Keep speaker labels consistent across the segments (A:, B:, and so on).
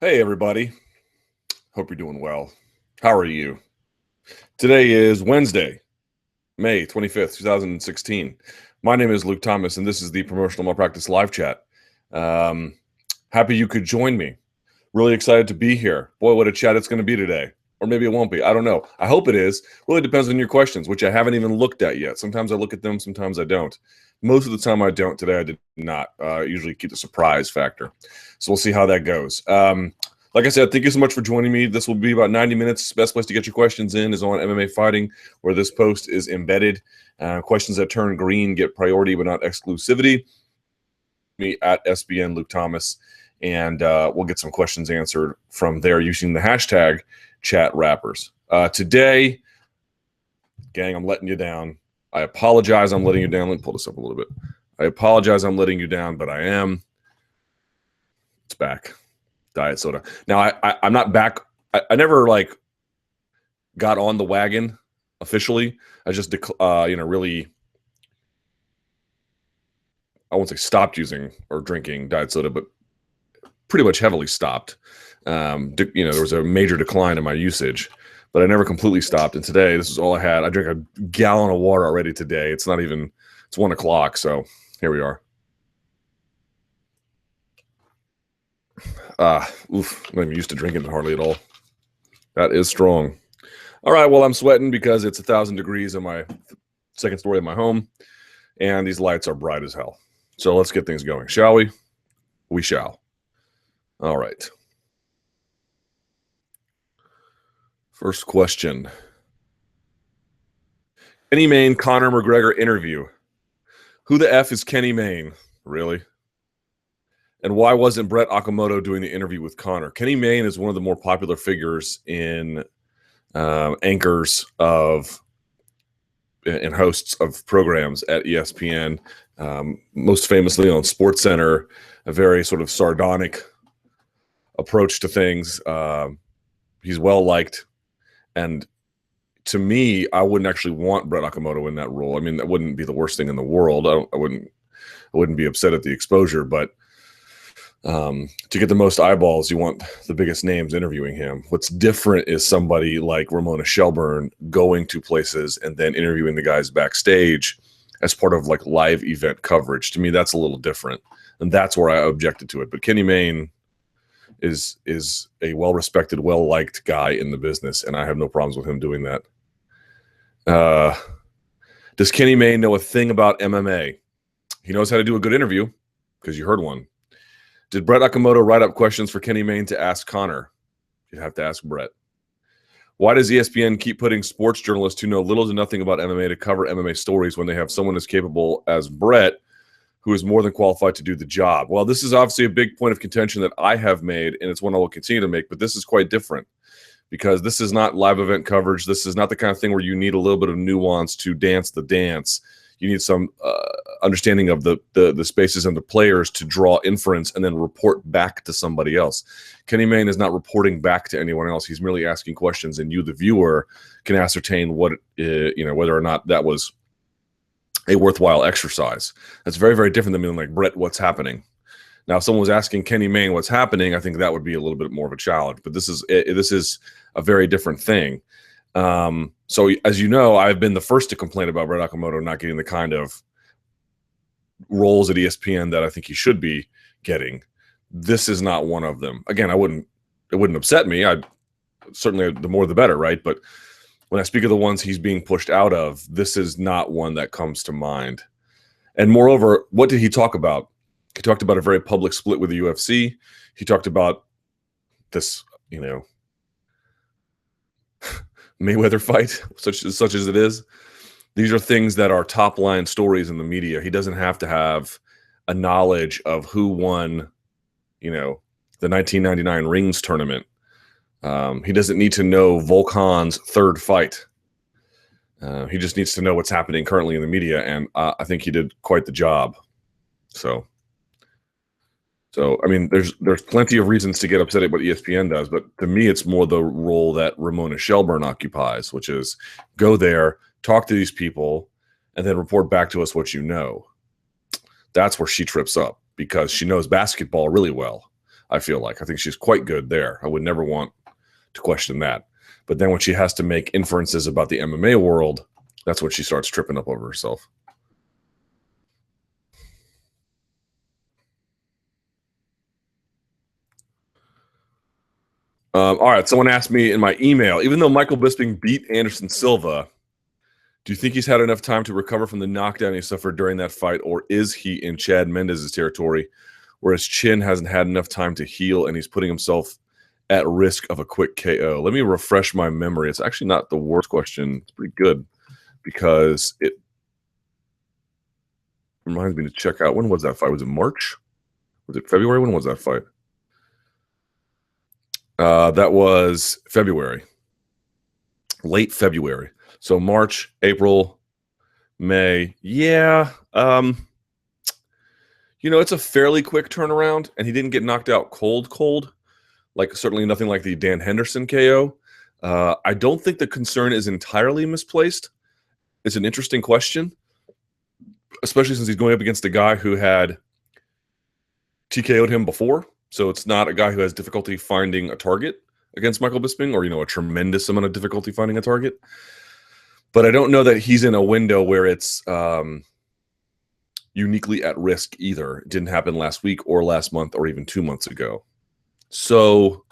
A: Hey, everybody. Hope you're doing well. How are you? Today is Wednesday, May 25th, 2016. My name is Luke Thomas, and this is the Promotional Malpractice Live Chat. Um, Happy you could join me. Really excited to be here. Boy, what a chat it's going to be today. Or maybe it won't be. I don't know. I hope it is. Really depends on your questions, which I haven't even looked at yet. Sometimes I look at them, sometimes I don't. Most of the time I don't. Today I did not. Usually keep the surprise factor. So we'll see how that goes. Like I said, thank you so much for joining me. This will be about 90 minutes. Best place to get your questions in is on MMA Fighting, where this post is embedded. Questions that turn green get priority but not exclusivity. Me at SBN Luke Thomas, and we'll get some questions answered from there using the hashtag chat rappers. Today, gang, I'm letting you down. I apologize I'm letting you down. Let me pull this up a little bit. I apologize I'm letting you down, but I am. It's back. Diet soda. Now, I'm not back. I never, got on the wagon officially. I just, really, I won't say stopped using or drinking diet soda, but pretty much heavily stopped. There was a major decline in my usage, but I never completely stopped. And today, this is all I had. I drank a gallon of water already today. It's 1 o'clock. So here we are. I'm not even used to drinking it hardly at all. That is strong. All right, well, I'm sweating because it's 1,000 degrees in my second story of my home, and these lights are bright as hell. So let's get things going, shall we? We shall. All right. First question. Kenny Mayne, Conor McGregor interview. Who the F is Kenny Mayne? Really? And why wasn't Brett Okamoto doing the interview with Conor? Kenny Mayne is one of the more popular figures in anchors of and hosts of programs at ESPN, most famously on SportsCenter, a very sort of sardonic approach to things. He's well liked, and to me, I wouldn't actually want Brett Okamoto in that role. I mean, that wouldn't be the worst thing in the world. I wouldn't be upset at the exposure, but to get the most eyeballs, you want the biggest names interviewing him. What's different is somebody like Ramona Shelburne going to places and then interviewing the guys backstage as part of like live event coverage. To me, that's a little different, and that's where I objected to it. But Kenny Mayne is a well-respected, well-liked guy in the business, and I have no problems with him doing that. Does Kenny Mayne know a thing about MMA? He knows how to do a good interview because you heard one. Did Brett Okamoto write up questions for Kenny Mayne to ask Conor? You'd have to ask Brett. Why does ESPN keep putting sports journalists who know little to nothing about MMA to cover MMA stories when they have someone as capable as Brett, who is more than qualified to do the job? Well, this is obviously a big point of contention that I have made, and it's one I will continue to make, but this is quite different because this is not live event coverage. This is not the kind of thing where you need a little bit of nuance to dance the dance. You need some understanding of the spaces and the players to draw inference and then report back to somebody else. Kenny Mayne is not reporting back to anyone else. He's merely asking questions, and you, the viewer, can ascertain what whether or not that was a worthwhile exercise. That's very, very different than being like, Brett, what's happening? Now, if someone was asking Kenny Mayne what's happening, I think that would be a little bit more of a challenge. But this is a very different thing. So as you know, I've been the first to complain about Brett Okamoto not getting the kind of roles at ESPN that I think he should be getting. This is not one of them. Again, it wouldn't upset me. I certainly, the more the better, right? But when I speak of the ones he's being pushed out of, this is not one that comes to mind. And moreover, what did he talk about? He talked about a very public split with the UFC. He talked about this, Mayweather fight, such as it is. These are things that are top line stories in the media. He doesn't have to have a knowledge of who won, the 1999 rings tournament. He doesn't need to know Volkan's third fight. He just needs to know what's happening currently in the media, and I think he did quite the job. So I mean, there's plenty of reasons to get upset at what ESPN does, but to me, it's more the role that Ramona Shelburne occupies, which is go there, talk to these people, and then report back to us what you know. That's where she trips up because she knows basketball really well. I feel like. I think she's quite good there. I would never want to question that. But then when she has to make inferences about the MMA world, that's when she starts tripping up over herself. All right, someone asked me in my email, even though Michael Bisping beat Anderson Silva, do you think he's had enough time to recover from the knockdown he suffered during that fight, or is he in Chad Mendez's territory, where his chin hasn't had enough time to heal and he's putting himself at risk of a quick KO? Let me refresh my memory. It's actually not the worst question. It's pretty good because it reminds me to check out, when was that fight? Was it March? Was it February? When was that fight? That was February, late February. So March, April, May. Yeah. It's a fairly quick turnaround, and he didn't get knocked out cold. Like, certainly nothing like the Dan Henderson KO. I don't think the concern is entirely misplaced. It's an interesting question, especially since he's going up against a guy who had TKO'd him before. So it's not a guy who has difficulty finding a target against Michael Bisping, or, a tremendous amount of difficulty finding a target. But I don't know that he's in a window where it's uniquely at risk either. It didn't happen last week or last month or even 2 months ago. So,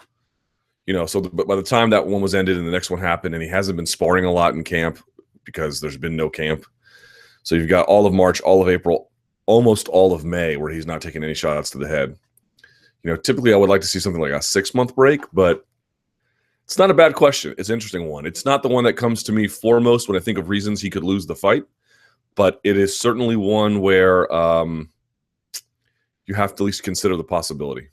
A: but by the time that one was ended and the next one happened, and he hasn't been sparring a lot in camp because there's been no camp. So you've got all of March, all of April, almost all of May where he's not taking any shots to the head. Typically I would like to see something like a 6-month break, but it's not a bad question. It's an interesting one. It's not the one that comes to me foremost when I think of reasons he could lose the fight, but it is certainly one where you have to at least consider the possibility.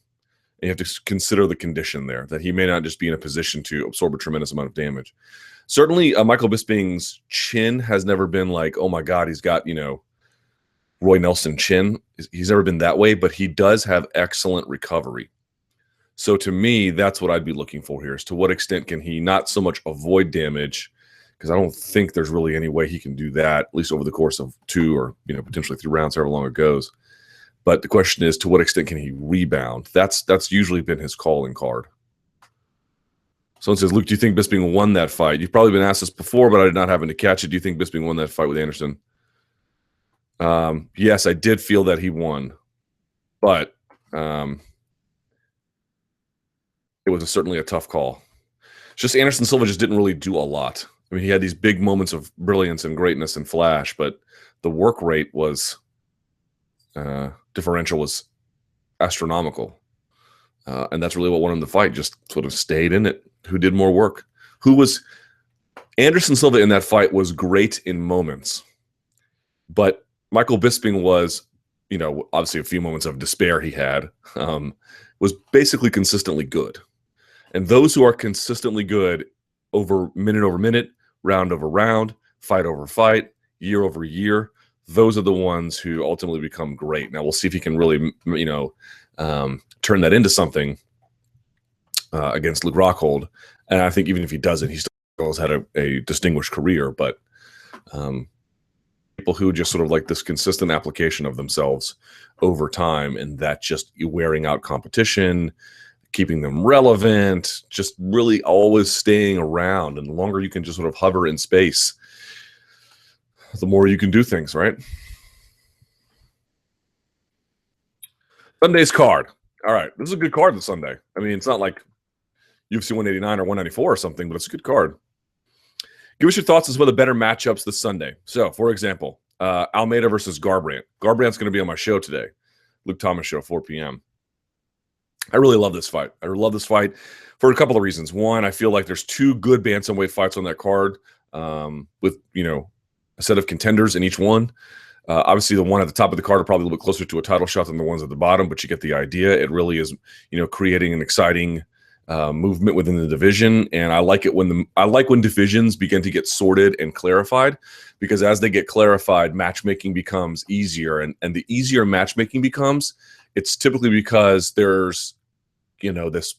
A: And you have to consider the condition there, that he may not just be in a position to absorb a tremendous amount of damage. Certainly, Michael Bisping's chin has never been like, oh my God, he's got, Roy Nelson chin. He's never been that way, but he does have excellent recovery. So to me, that's what I'd be looking for here, is to what extent can he not so much avoid damage, because I don't think there's really any way he can do that, at least over the course of 2 or potentially 3 rounds, however long it goes. But the question is, to what extent can he rebound? That's usually been his calling card. Someone says, Luke, do you think Bisping won that fight? You've probably been asked this before, but I did not happen to catch it. Do you think Bisping won that fight with Anderson? Yes, I did feel that he won, but it was certainly a tough call. It's just Anderson Silva just didn't really do a lot. I mean, he had these big moments of brilliance and greatness and flash, but the work rate was differential was astronomical. And that's really what won him the fight, just sort of stayed in it. Who did more work? Anderson Silva in that fight was great in moments, but Michael Bisping was, obviously a few moments of despair he had, was basically consistently good. And those who are consistently good over minute, round over round, fight over fight, year over year, those are the ones who ultimately become great. Now we'll see if he can really, turn that into something against Luke Rockhold. And I think even if he doesn't, he still has had a distinguished career. But people who just sort of like this consistent application of themselves over time, and that just wearing out competition, keeping them relevant, just really always staying around. And the longer you can just sort of hover in space, the more you can do things, right? Sunday's card. All right. This is a good card this Sunday. I mean, it's not like UFC 189 or 194 or something, but it's a good card. Give us your thoughts as well, the better matchups this Sunday. So, for example, Almeida versus Garbrandt. Garbrandt's going to be on my show today. Luke Thomas show, 4 p.m. I really love this fight. I love this fight for a couple of reasons. One, I feel like there's 2 good bantamweight fights on that card with, a set of contenders in each one. Obviously, the one at the top of the card are probably a little bit closer to a title shot than the ones at the bottom, but you get the idea. It really is, creating an exciting movement within the division. And I like it when divisions begin to get sorted and clarified, because as they get clarified, matchmaking becomes easier. And the easier matchmaking becomes, it's typically because there's, this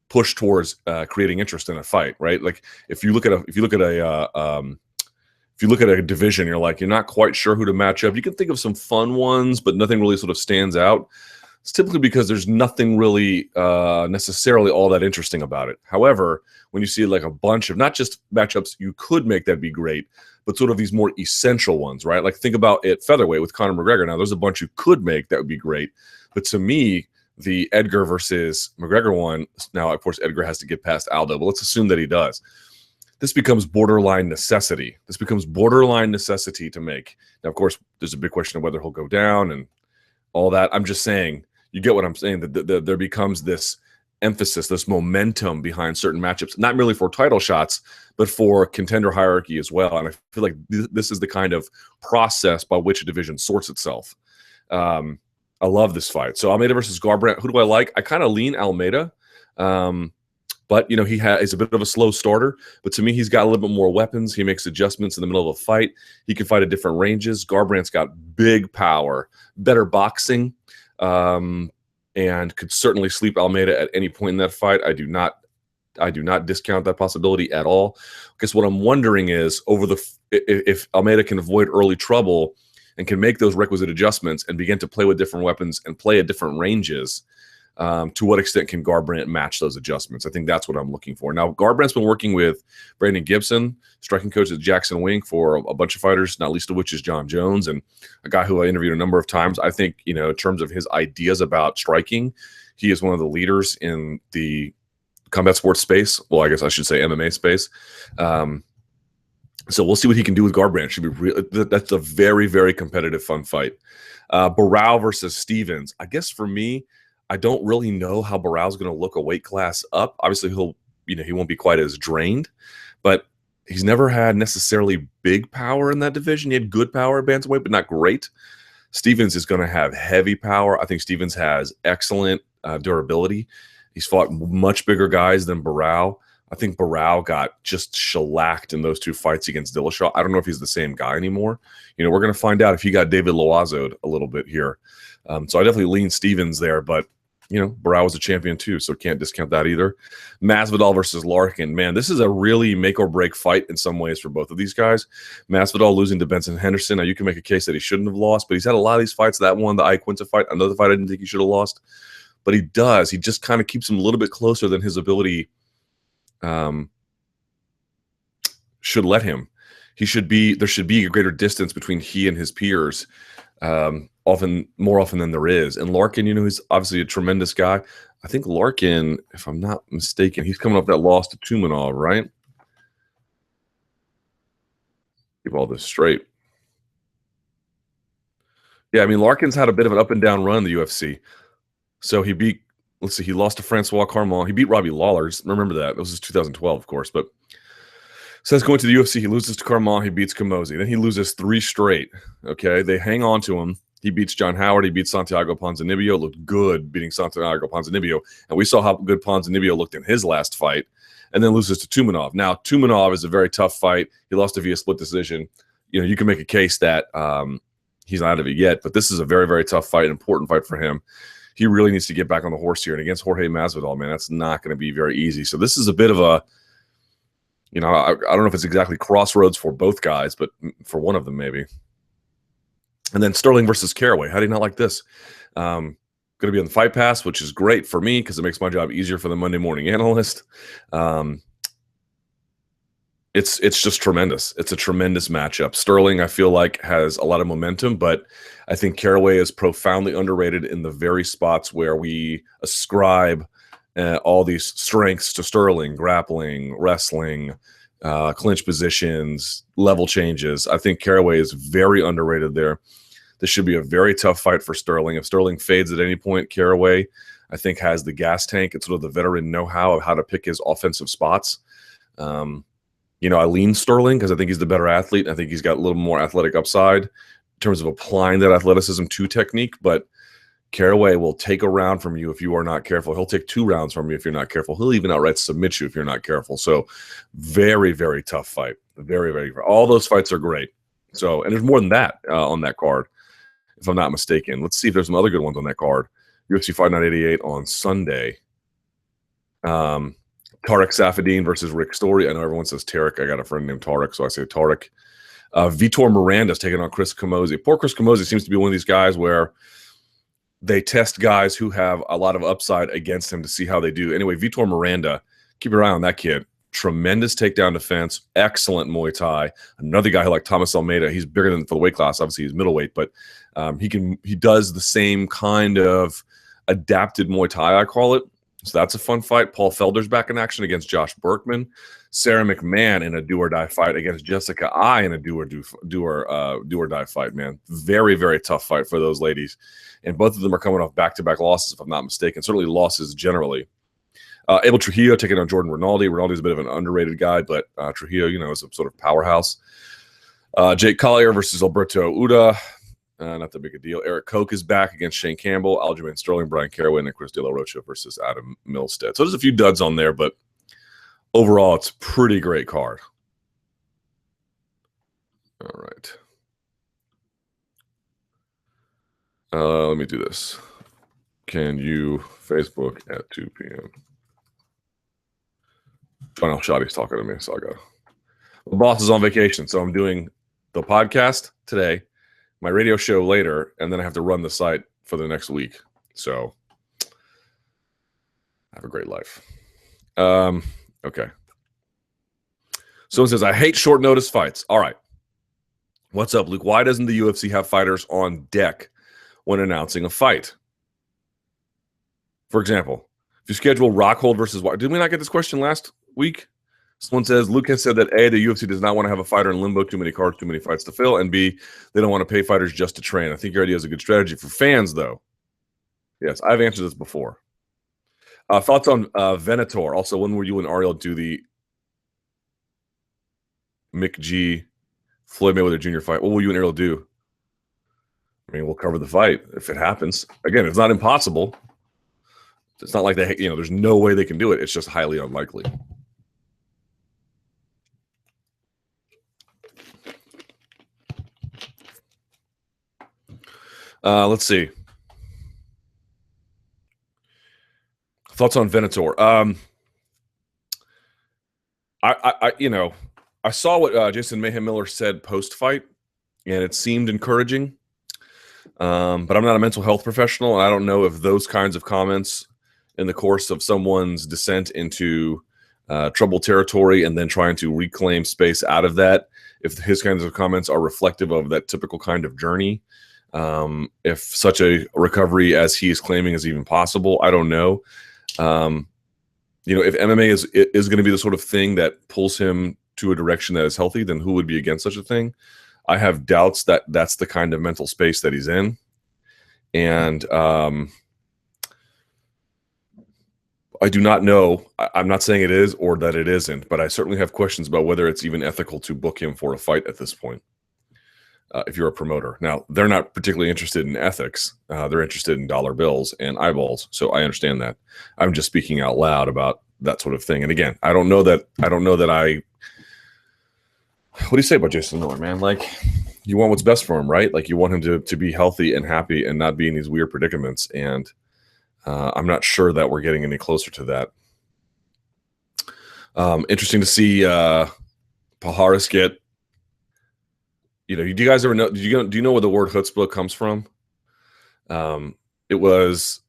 A: push towards creating interest in a fight, right? Like if you look at a division, you're not quite sure who to match up. You can think of some fun ones, but nothing really sort of stands out. It's typically because there's nothing really necessarily all that interesting about it. However, when you see like a bunch of not just matchups you could make that be great, but sort of these more essential ones, right? Like think about it featherweight with Conor McGregor. Now, there's a bunch you could make that would be great. But to me, the Edgar versus McGregor one, now, of course, Edgar has to get past Aldo, but let's assume that he does. This becomes borderline necessity. This becomes borderline necessity to make. Now, of course, there's a big question of whether he'll go down and all that. I'm just saying, you get what I'm saying, that there becomes this emphasis, this momentum behind certain matchups, not merely for title shots, but for contender hierarchy as well. And I feel like this is the kind of process by which a division sorts itself. I love this fight. So Almeida versus Garbrandt, who do I like? I kind of lean Almeida. But, you know, he's a bit of a slow starter. But to me, he's got a little bit more weapons. He makes adjustments in the middle of a fight. He can fight at different ranges. Garbrandt's got big power, better boxing, and could certainly sleep Almeida at any point in that fight. I do not discount that possibility at all. Because what I'm wondering is, if Almeida can avoid early trouble and can make those requisite adjustments and begin to play with different weapons and play at different ranges, to what extent can Garbrandt match those adjustments? I think that's what I'm looking for. Now, Garbrandt's been working with Brandon Gibson, striking coach at Jackson Wink, for a bunch of fighters, not least of which is John Jones, and a guy who I interviewed a number of times. I think, you know, in terms of his ideas about striking, he is one of the leaders in the combat sports space. Well, I guess I should say MMA space. So we'll see what he can do with Garbrandt. Should be real. That's a very, very competitive, fun fight. Barao versus Stevens. I guess for me, I don't really know how Barao's going to look a weight class up. Obviously, he won't be quite as drained, but he's never had necessarily big power in that division. He had good power at bantamweight, but not great. Stevens is going to have heavy power. I think Stevens has excellent durability. He's fought much bigger guys than Barao. I think Barao got just shellacked in those two fights against Dillashaw. I don't know if he's the same guy anymore. You know, we're going to find out if he got David Loazo'd a little bit here. So I definitely lean Stevens there, but, you know, Barao was a champion too, so can't discount that either. Masvidal versus Larkin. Man, this is a really make or break fight in some ways for both of these guys. Masvidal losing to Benson Henderson. Now, you can make a case that he shouldn't have lost, but he's had a lot of these fights. That one, the Iaquinta fight, another fight I didn't think he should have lost. But he does. He just kind of keeps him a little bit closer than his ability should let him. There should be a greater distance between he and his peers, more often than there is. And Larkin, you know, he's obviously a tremendous guy. I think Larkin, if I'm not mistaken, he's coming off that loss to Tumanov, right? Keep all this straight. Yeah, I mean, Larkin's had a bit of an up and down run in the UFC. So he lost to Francois Carmon. He beat Robbie Lawler. Remember that. It was 2012, of course. But since going to the UFC, he loses to Carmon. He beats Camozzi. Then he loses 3 straight. Okay, they hang on to him. He beats John Howard. He beats Santiago Ponzinibbio. Looked good beating Santiago Ponzinibbio. And we saw how good Ponzinibbio looked in his last fight. And then loses to Tumanov. Now, Tumanov is a very tough fight. He lost to via split decision. You know, you can make a case that he's not out of it yet. But this is a very, very tough fight, an important fight for him. He really needs to get back on the horse here. And against Jorge Masvidal, man, that's not going to be very easy. So this is a bit of a, you know, I don't know if it's exactly crossroads for both guys, but for one of them maybe. And then Sterling versus Caraway. How do you not like this? Going to be on the Fight Pass, which is great for me because it makes my job easier for the Monday morning analyst. It's just tremendous. It's a tremendous matchup. Sterling, I feel like, has a lot of momentum, but I think Caraway is profoundly underrated in the very spots where we ascribe all these strengths to Sterling: grappling, wrestling, clinch positions, level changes. I think Caraway is very underrated there. This should be a very tough fight for Sterling. If Sterling fades at any point, Caraway, I think, has the gas tank. It's sort of the veteran know-how of how to pick his offensive spots. You know, I lean Sterling because I think he's the better athlete. I think he's got a little more athletic upside in terms of applying that athleticism to technique. But Caraway will take a round from you if you are not careful. He'll take 2 rounds from you if you're not careful. He'll even outright submit you if you're not careful. So very, very tough fight. Very, very. All those fights are great. So, and there's more than that on that card, if I'm not mistaken. Let's see if there's some other good ones on that card. UFC Fight Night 88 on Sunday. Tarek Safadine versus Rick Story. I know everyone says Tarek. I got a friend named Tarek, so I say Tarek. Vitor Miranda's taking on Chris Camozzi. Poor Chris Camozzi seems to be one of these guys where they test guys who have a lot of upside against him to see how they do. Anyway, Vitor Miranda, keep your eye on that kid. Tremendous takedown defense, excellent Muay Thai. Another guy like Thomas Almeida, he's bigger than for the weight class. Obviously, he's middleweight, but he does the same kind of adapted Muay Thai, I call it. So that's a fun fight. Paul Felder's back in action against Josh Berkman. Sarah McMahon in a do-or-die fight against Jessica I in a do-or-die fight, man. Very, very tough fight for those ladies. And both of them are coming off back-to-back losses, if I'm not mistaken. Certainly losses generally. Abel Trujillo taking on Jordan Rinaldi. Rinaldi's a bit of an underrated guy, but Trujillo, is a sort of powerhouse. Jake Collier versus Alberto Uda. Not that big a deal. Eric Koch is back against Shane Campbell, Aljamain Sterling, Brian Caraway, and Chris De La Rocha versus Adam Milstead. So there's a few duds on there, but overall, it's a pretty great card. All right. Let me do this. Can you Facebook at 2 p.m.? Oh, no, Shotty's talking to me, so I got. The boss is on vacation, so I'm doing the podcast today, my radio show later, and then I have to run the site for the next week. So have a great life. Okay. Someone says, I hate short notice fights. All right. What's up, Luke? Why doesn't the UFC have fighters on deck when announcing a fight? For example, if you schedule Rockhold versus... Did we not get this question last week? Someone says, Luke has said that A, the UFC does not want to have a fighter in limbo, too many cards, too many fights to fill, and B, they don't want to pay fighters just to train. I think your idea is a good strategy for fans, though. Yes, I've answered this before. Thoughts on Venator. Also, when will you and Ariel do the Mick G. Floyd Mayweather Jr. fight? What will you and Ariel do? I mean, we'll cover the fight if it happens. Again, it's not impossible. It's not like they, there's no way they can do it. It's just highly unlikely. Let's see. Thoughts on Venator. I saw what Jason Mayhem Miller said post-fight, and it seemed encouraging. But I'm not a mental health professional, and I don't know if those kinds of comments in the course of someone's descent into troubled territory and then trying to reclaim space out of that, if his kinds of comments are reflective of that typical kind of journey. If such a recovery as he is claiming is even possible, I don't know. If MMA is going to be the sort of thing that pulls him to a direction that is healthy, then who would be against such a thing? I have doubts that that's the kind of mental space that he's in. And I do not know. I'm not saying it is or that it isn't, but I certainly have questions about whether it's even ethical to book him for a fight at this point. If you're a promoter. Now, they're not particularly interested in ethics. They're interested in dollar bills and eyeballs. So I understand that. I'm just speaking out loud about that sort of thing. And again, I don't know that what do you say about Jason Miller, man? Like, you want what's best for him, right? Like, you want him to be healthy and happy and not be in these weird predicaments. And I'm not sure that we're getting any closer to that. Interesting to see Paharis get. Do you guys ever know? Do you know where the word chutzpah comes from? It's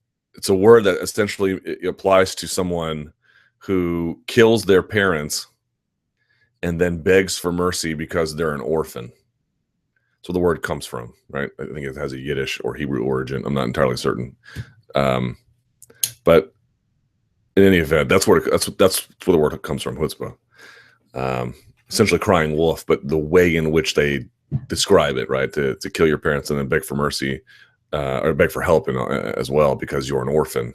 A: a word that essentially it applies to someone who kills their parents and then begs for mercy because they're an orphan. So the word comes from, right? I think it has a Yiddish or Hebrew origin. I'm not entirely certain, but in any event, that's where the word comes from, chutzpah. Essentially crying wolf, but the way in which they describe it, right? To kill your parents and then beg for mercy, or beg for help as well because you're an orphan.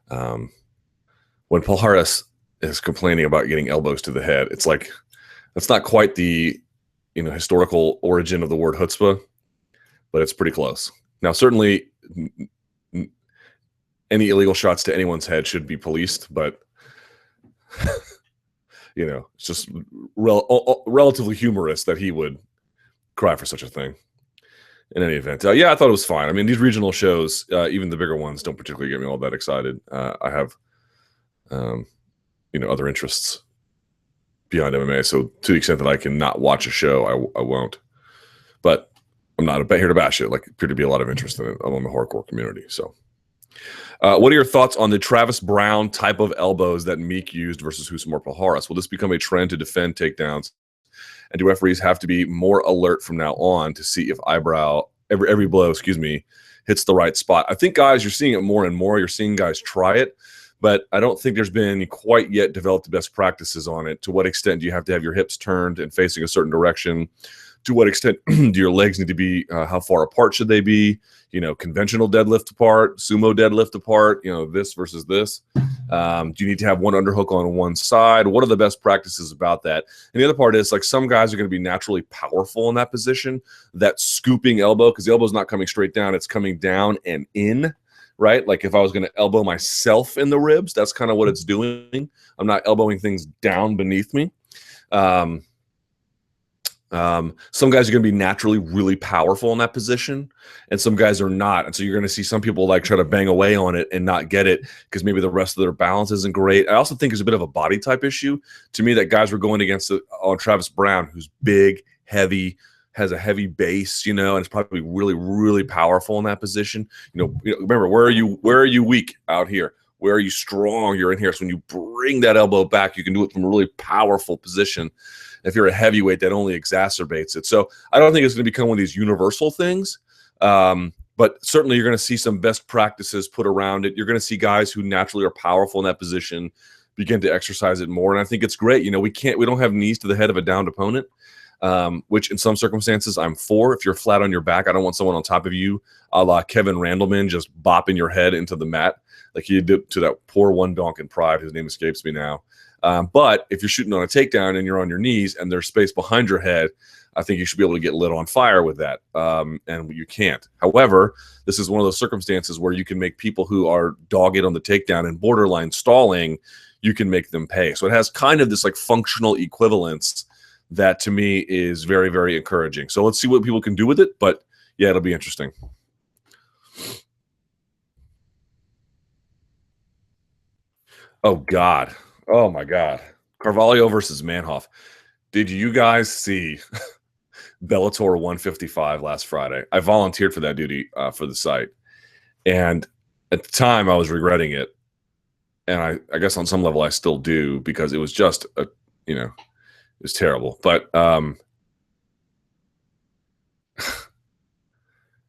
A: When Paul Harris is complaining about getting elbows to the head, it's like that's not quite the historical origin of the word chutzpah, but it's pretty close. Now, certainly, any illegal shots to anyone's head should be policed, but it's just relatively humorous that he would cry for such a thing. In any event, I thought it was fine. I mean, these regional shows, even the bigger ones, don't particularly get me all that excited. I have, other interests beyond MMA. So to the extent that I can not watch a show, I won't. But I'm not here to bash it. Like, appear to be a lot of interest in it among the hardcore community. So, what are your thoughts on the Travis Brown type of elbows that Meek used versus Husumar Palhares? Will this become a trend to defend takedowns? And do referees have to be more alert from now on to see if every blow, hits the right spot? I think, guys, you're seeing it more and more. You're seeing guys try it, but I don't think there's been quite yet developed best practices on it. To what extent do you have to have your hips turned and facing a certain direction? To what extent do your legs need to be, how far apart should they be? Conventional deadlift apart, sumo deadlift apart, this versus this. Do you need to have one underhook on one side? What are the best practices about that? And the other part is, like, some guys are going to be naturally powerful in that position, that scooping elbow, because the elbow is not coming straight down, it's coming down and in, right? Like if I was going to elbow myself in the ribs, that's kind of what it's doing. I'm not elbowing things down beneath me. Some guys are going to be naturally really powerful in that position, and some guys are not. And so you're going to see some people like try to bang away on it and not get it because maybe the rest of their balance isn't great. I also think there's a bit of a body type issue to me, that guys were going against on Travis Brown, who's big, heavy, has a heavy base, and it's probably really, really powerful in that position. Remember, where are you weak out here? Where are you strong? You're in here. So when you bring that elbow back, you can do it from a really powerful position. If you're a heavyweight, that only exacerbates it. So I don't think it's going to become one of these universal things, but certainly you're going to see some best practices put around it. You're going to see guys who naturally are powerful in that position begin to exercise it more, and I think it's great. We don't have knees to the head of a downed opponent, which in some circumstances I'm for. If you're flat on your back, I don't want someone on top of you, a la Kevin Randleman, just bopping your head into the mat like he did to that poor one donk in Pride, whose name escapes me now. But if you're shooting on a takedown and you're on your knees and there's space behind your head, I think you should be able to get lit on fire with that. And you can't. However, this is one of those circumstances where you can make people who are dogged on the takedown and borderline stalling, you can make them pay. So it has kind of this like functional equivalence that to me is very, very encouraging. So let's see what people can do with it. But yeah, it'll be interesting. Oh, God. Oh, my God. Carvalho versus Manhoff. Did you guys see Bellator 155 last Friday? I volunteered for that duty for the site. And at the time, I was regretting it. And I guess on some level, I still do, because it was just, it was terrible. But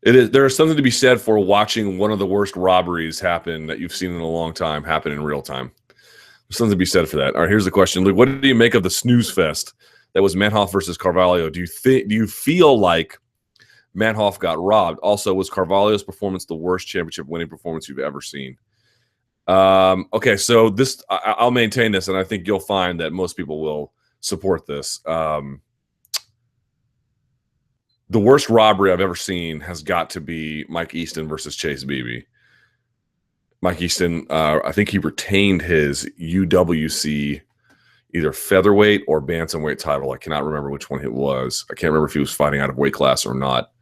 A: there is something to be said for watching one of the worst robberies happen that you've seen in a long time happen in real time. There's something to be said for that. All right, here's the question, Luke. What do you make of the snooze fest that was Manhoff versus Carvalho? Do you feel like Manhoff got robbed? Also, was Carvalho's performance the worst championship winning performance you've ever seen? Okay, so this I'll maintain this, and I think you'll find that most people will support this. The worst robbery I've ever seen has got to be Mike Easton versus Chase Beebe. Mike Easton, I think he retained his UWC either featherweight or bantamweight title. I cannot remember which one it was. I can't remember if he was fighting out of weight class or not.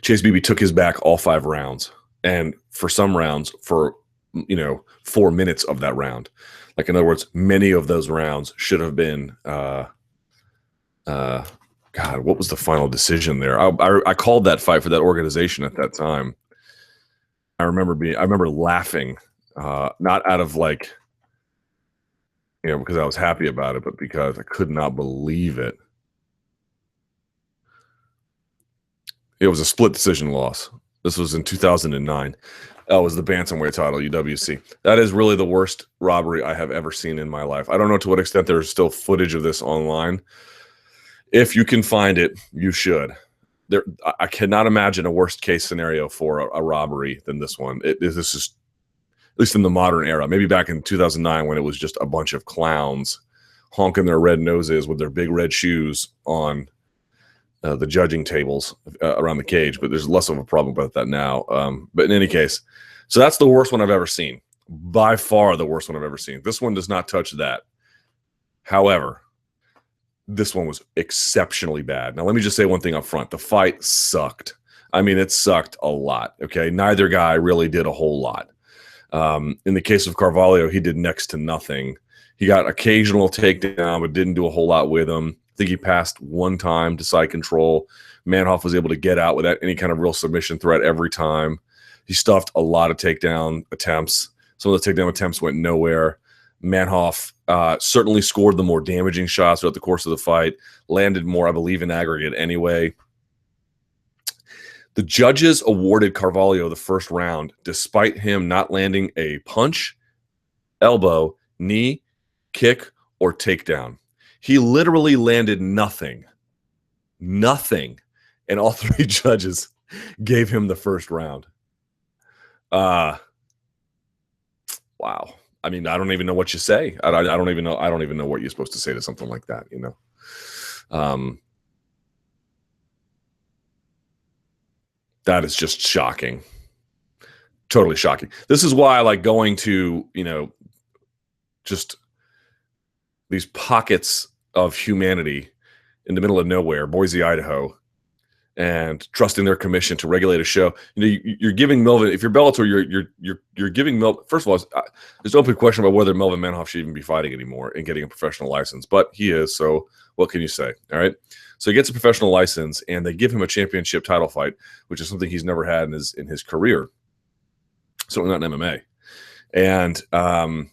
A: Chase Beebe took his back all 5 rounds, and for some rounds, for 4 minutes of that round. Like, in other words, many of those rounds should have been God, what was the final decision there? I called that fight for that organization at that time. I remember laughing, not out of because I was happy about it, but because I could not believe it. It was a split decision loss. This was in 2009. That was the bantamweight title, UWC. That is really the worst robbery I have ever seen in my life. I don't know to what extent there's still footage of this online. If you can find it, you should. I cannot imagine a worst case scenario for a robbery than this one. This is, at least in the modern era, maybe back in 2009 when it was just a bunch of clowns honking their red noses with their big red shoes on the judging tables around the cage. But there's less of a problem about that now. But in any case, so that's the worst one I've ever seen. By far the worst one I've ever seen. This one does not touch that. However, this one was exceptionally bad. Now, let me just say one thing up front. The fight sucked. I mean, it sucked a lot, okay? Neither guy really did a whole lot. In the case of Carvalho, he did next to nothing. He got occasional takedown, but didn't do a whole lot with him. I think he passed one time to side control. Manhoff was able to get out without any kind of real submission threat every time. He stuffed a lot of takedown attempts. Some of the takedown attempts went nowhere. Manhoff certainly scored the more damaging shots throughout the course of the fight, landed more, I believe, in aggregate anyway. The judges awarded Carvalho the first round despite him not landing a punch, elbow, knee, kick, or takedown. He literally landed nothing. Nothing. And all three judges gave him the first round. Wow. I mean, I don't even know what you say. I don't even know. I don't even know what you're supposed to say to something like that, you know? That is just shocking. Totally shocking. This is why I like going to, you know, just these pockets of humanity in the middle of nowhere, Boise, Idaho, and trusting their commission to regulate a show. You know, you're giving Melvin, if you're Bellator, you're giving Melvin. First of all, there's an open question about whether Melvin Manhoff should even be fighting anymore and getting a professional license, but he is. So what can you say? All right. So he gets a professional license, and they give him a championship title fight, which is something he's never had in his career. Certainly not in MMA. And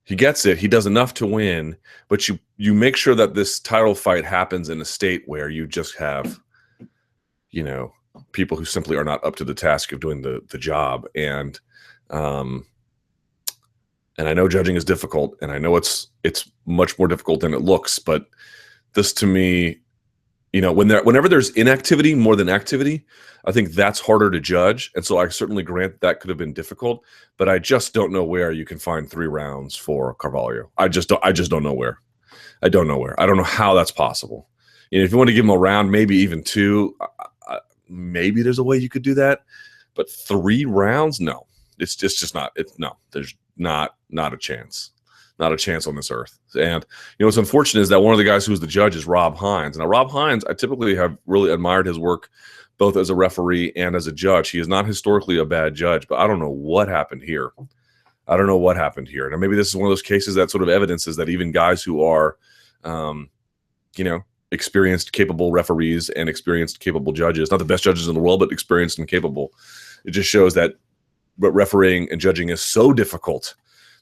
A: he gets it. He does enough to win, but you make sure that this title fight happens in a state where you just have, you know, people who simply are not up to the task of doing the job. And I know judging is difficult, and I know it's much more difficult than it looks, but this to me, you know, whenever there's inactivity more than activity, I think that's harder to judge. And so I certainly grant that could have been difficult, but I just don't know where you can find 3 rounds for Carvalho. I just don't know where. I don't know where. I don't know how that's possible. You know, if you want to give him a round, maybe even 2, maybe there's a way you could do that, but 3 rounds, no. It's just not. No. There's not a chance. Not a chance on this earth. And, you know, what's unfortunate is that one of the guys who's the judge is Rob Hines. Now, Rob Hines, I typically have really admired his work both as a referee and as a judge. He is not historically a bad judge, but I don't know what happened here. I don't know what happened here. Now, maybe this is one of those cases that sort of evidences that even guys who are, you know, experienced, capable referees and experienced, capable judges, not the best judges in the world, but experienced and capable. It just shows that refereeing and judging is so difficult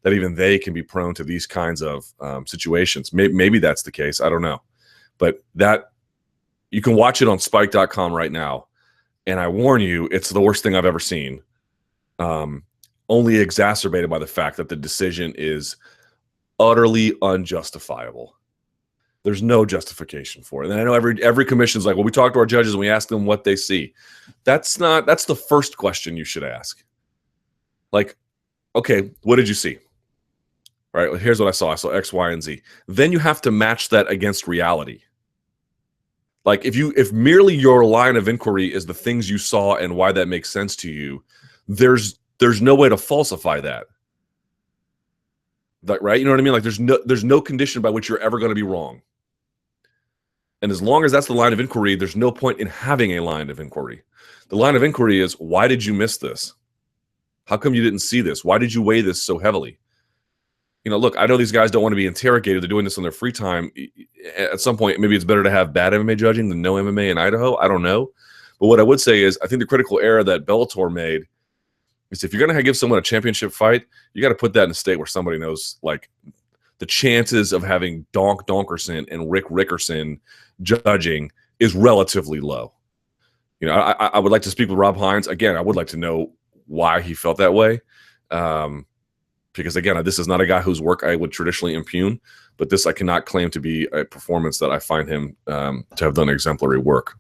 A: that even they can be prone to these kinds of situations. Maybe that's the case. I don't know. But that you can watch it on spike.com right now. And I warn you, it's the worst thing I've ever seen. Only exacerbated by the fact that the decision is utterly unjustifiable. There's no justification for it. And I know every commission's like, well, we talk to our judges and we ask them what they see. That's the first question you should ask. Like, okay, what did you see? All right, well, here's what I saw. I saw X, Y, and Z. Then you have to match that against reality. Like if merely your line of inquiry is the things you saw and why that makes sense to you, there's no way to falsify that. Right? You know what I mean? Like there's no condition by which you're ever going to be wrong. And as long as that's the line of inquiry, there's no point in having a line of inquiry. The line of inquiry is, why did you miss this? How come you didn't see this? Why did you weigh this so heavily? You know, look, I know these guys don't want to be interrogated. They're doing this on their free time. At some point, maybe it's better to have bad MMA judging than no MMA in Idaho. I don't know. But what I would say is I think the critical error that Bellator made is if you're going to give someone a championship fight, you got to put that in a state where somebody knows, like, the chances of having Donk Donkerson and Rick Rickerson judging is relatively low. You know, I would like to speak with Rob Hines. Again, I would like to know why he felt that way. Because, again, this is not a guy whose work I would traditionally impugn, but this I cannot claim to be a performance that I find him to have done exemplary work.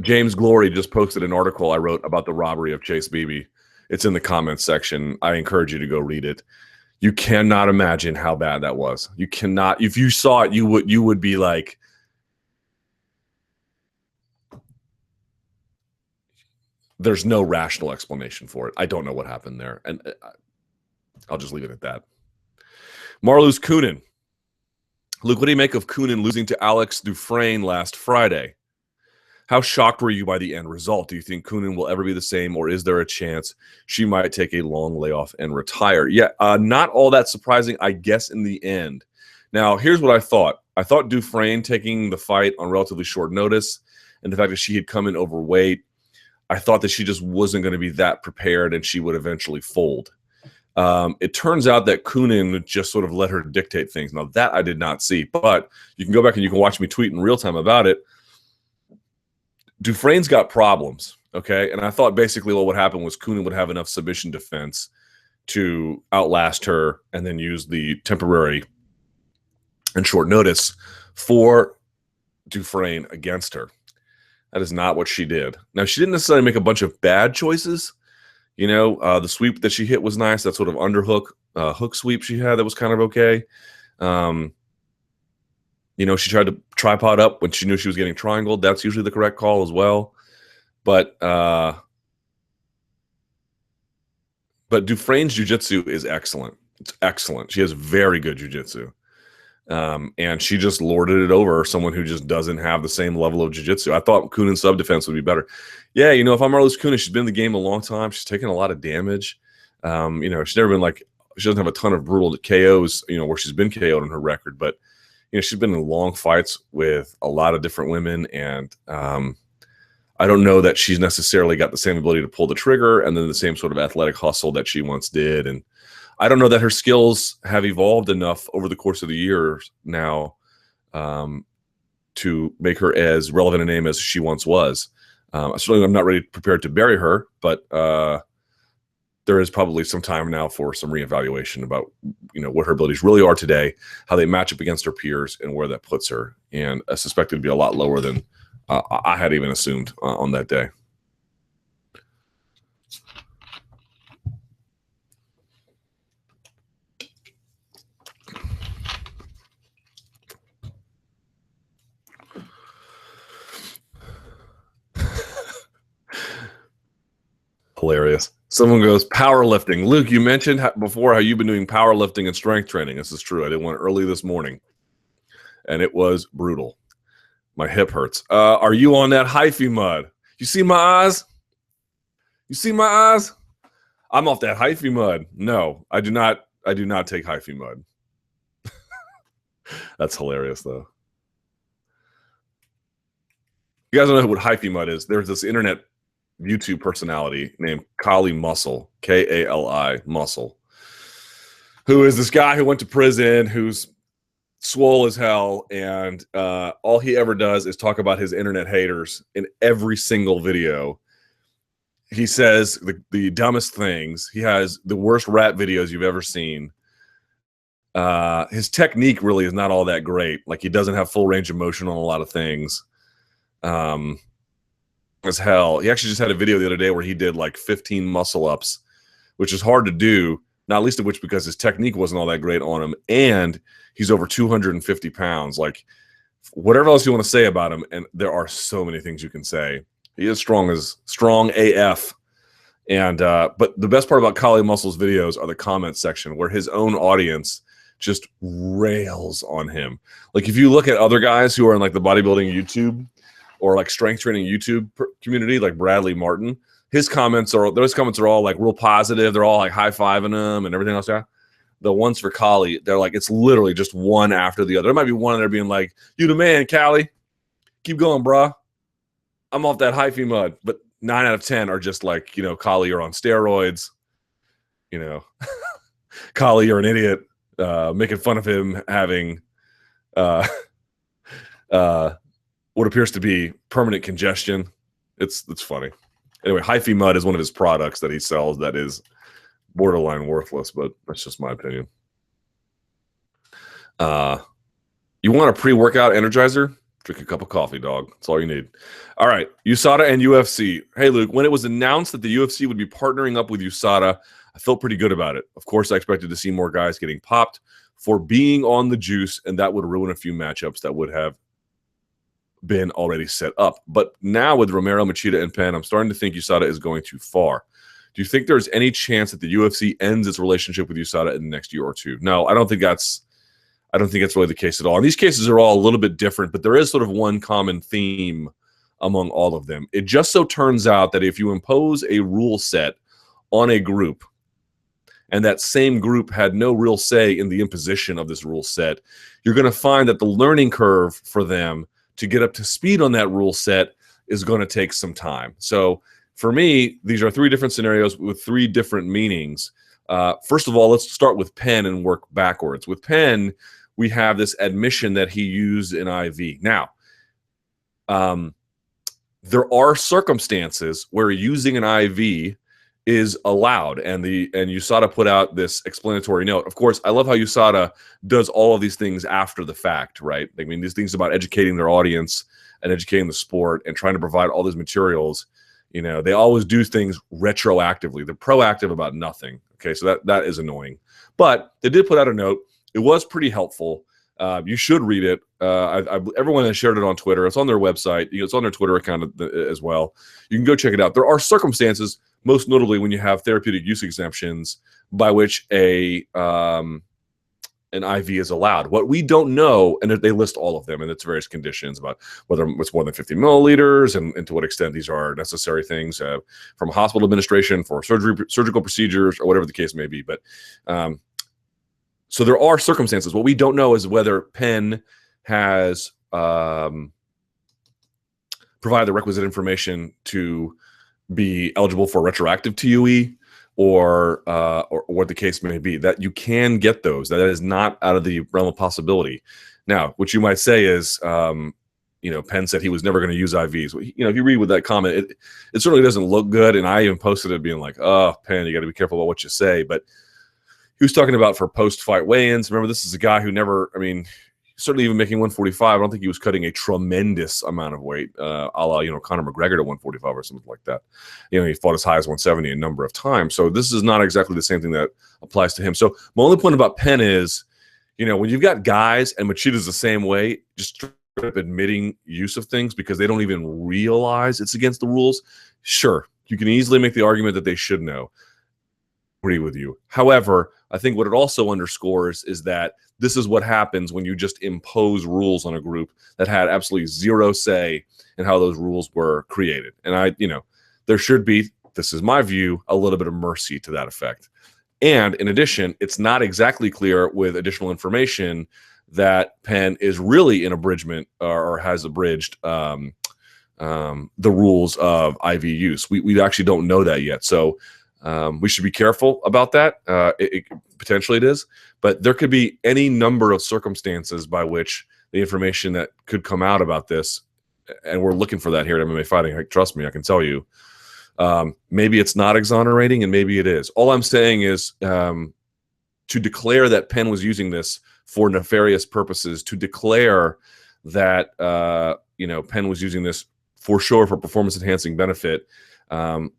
A: James Glory just posted an article I wrote about the robbery of Chase Beebe. It's in the comments section. I encourage you to go read it. You cannot imagine how bad that was. You cannot. If you saw it, you would be like, there's no rational explanation for it. I don't know what happened there. And I'll just leave it at that. Marloes Coonan. Luke, what do you make of Coonan losing to Alex Dufresne last Friday? How shocked were you by the end result? Do you think Koonin will ever be the same, or is there a chance she might take a long layoff and retire? Yeah, not all that surprising, I guess, in the end. Now, here's what I thought. I thought Dufresne taking the fight on relatively short notice, and the fact that she had come in overweight, I thought that she just wasn't going to be that prepared and she would eventually fold. It turns out that Koonin just sort of let her dictate things. Now, that I did not see, but you can go back and you can watch me tweet in real time about it. Dufresne's got problems, okay? And I thought basically what would happen was Koonin would have enough submission defense to outlast her and then use the temporary and short notice for Dufresne against her. That is not what she did. Now, she didn't necessarily make a bunch of bad choices. You know, the sweep that she hit was nice. That sort of underhook hook sweep she had that was kind of okay. You know, she tried to tripod up when she knew she was getting triangled. That's usually the correct call as well. But Dufresne's jiu-jitsu is excellent. It's excellent. She has very good jiu-jitsu. And she just lorded it over someone who just doesn't have the same level of jiu-jitsu. I thought Koonin's sub-defense would be better. Yeah, you know, if I'm Marloes Koonin, she's been in the game a long time. She's taken a lot of damage. You know, she's never been like, she doesn't have a ton of brutal KOs, you know, where she's been KO'd on her record. But, you know, she's been in long fights with a lot of different women. And I don't know that she's necessarily got the same ability to pull the trigger and then the same sort of athletic hustle that she once did. And I don't know that her skills have evolved enough over the course of the years now to make her as relevant a name as she once was. Certainly, I'm not prepared to bury her, but there is probably some time now for some reevaluation about, you know, what her abilities really are today, how they match up against her peers, and where that puts her. And I suspect it'd be a lot lower than I had even assumed on that day. Hilarious. Someone goes, powerlifting. Luke, you mentioned before how you've been doing powerlifting and strength training. This is true. I did one early this morning, and it was brutal. My hip hurts. Are you on that hyphy mud? You see my eyes? You see my eyes? I'm off that hyphy mud. No, I do not. I do not take hyphy mud. That's hilarious, though. You guys don't know what hyphy mud is. There's this internet YouTube personality named Kali Muscle, K-A-L-I, Muscle, who is this guy who went to prison, who's swole as hell, and all he ever does is talk about his internet haters in every single video. He says the dumbest things. He has the worst rap videos you've ever seen. His technique really is not all that great. Like, he doesn't have full range of motion on a lot of things. As hell. He actually just had a video the other day where he did like 15 muscle ups, which is hard to do, not least of which because his technique wasn't all that great on him, and he's over 250 pounds. Like, whatever else you want to say about him, and there are so many things you can say. He is strong AF. And but the best part about Kali Muscle's videos are the comment section, where his own audience just rails on him. Like, if you look at other guys who are in like the bodybuilding YouTube or like strength training YouTube community, like Bradley Martin, those comments are all like real positive. They're all like high-fiving him and everything else. Yeah. The ones for Kali, they're like, it's literally just one after the other. There might be one there being like, you the man, Kali. Keep going, bruh. I'm off that hyphy mud. But 9 out of 10 are just like, you know, Kali, you're on steroids. You know, Kali, you're an idiot. Making fun of him having what appears to be permanent congestion. It's funny. Anyway, hyphy mud is one of his products that he sells that is borderline worthless, but that's just my opinion. You want a pre-workout energizer? Drink a cup of coffee, dog. That's all you need. All right, USADA and UFC. Hey, Luke, when it was announced that the UFC would be partnering up with USADA, I felt pretty good about it. Of course, I expected to see more guys getting popped for being on the juice, and that would ruin a few matchups that would have been already set up. But now with Romero, Machida, and Penn, I'm starting to think USADA is going too far. Do you think there's any chance that the UFC ends its relationship with USADA in the next year or two? No, I don't think that's really the case at all. And these cases are all a little bit different, but there is sort of one common theme among all of them. It just so turns out that if you impose a rule set on a group, and that same group had no real say in the imposition of this rule set, you're going to find that the learning curve for them to get up to speed on that rule set is going to take some time. So for me, these are three different scenarios with three different meanings. First of all, let's start with Penn and work backwards. With Penn, we have this admission that he used an IV. Now, there are circumstances where using an IV is allowed, and USADA put out this explanatory note. Of course, I love how USADA does all of these things after the fact, right? I mean, these things about educating their audience and educating the sport and trying to provide all these materials. You know, they always do things retroactively. They're proactive about nothing. Okay, so that is annoying. But they did put out a note. It was pretty helpful. You should read it. Everyone has shared it on Twitter. It's on their website. It's on their Twitter account as well. You can go check it out. There are circumstances, most notably when you have therapeutic use exemptions, by which an IV is allowed. What we don't know, and they list all of them, and it's various conditions about whether it's more than 50 milliliters and to what extent these are necessary things from hospital administration for surgical procedures or whatever the case may be. But so there are circumstances. What we don't know is whether Penn has provided the requisite information to be eligible for retroactive TUE or what the case may be. That you can get those. That is not out of the realm of possibility. Now, what you might say is, Penn said he was never going to use IVs. If you read with that comment, it certainly doesn't look good. And I even posted it being like, oh, Penn, you got to be careful about what you say. But he was talking about for post-fight weigh-ins. Remember, this is a guy who never, certainly even making 145, I don't think he was cutting a tremendous amount of weight, a la, Conor McGregor to 145 or something like that. He fought as high as 170 a number of times. So this is not exactly the same thing that applies to him. So my only point about Penn is, when you've got guys, and Machida's the same way, just straight up admitting use of things because they don't even realize it's against the rules, sure, you can easily make the argument that they should know. Agree with you. However, I think what it also underscores is that this is what happens when you just impose rules on a group that had absolutely zero say in how those rules were created. And there should be, this is my view, a little bit of mercy to that effect. And in addition, it's not exactly clear with additional information that Penn is really in abridgment or has abridged the rules of IV use. We actually don't know that yet. So we should be careful about that. Potentially it is, but there could be any number of circumstances by which the information that could come out about this, and we're looking for that here at MMA Fighting. Trust me, I can tell you. Maybe it's not exonerating, and maybe it is. All I'm saying is to declare that Penn was using this for nefarious purposes, to declare that Penn was using this for sure for performance-enhancing benefit.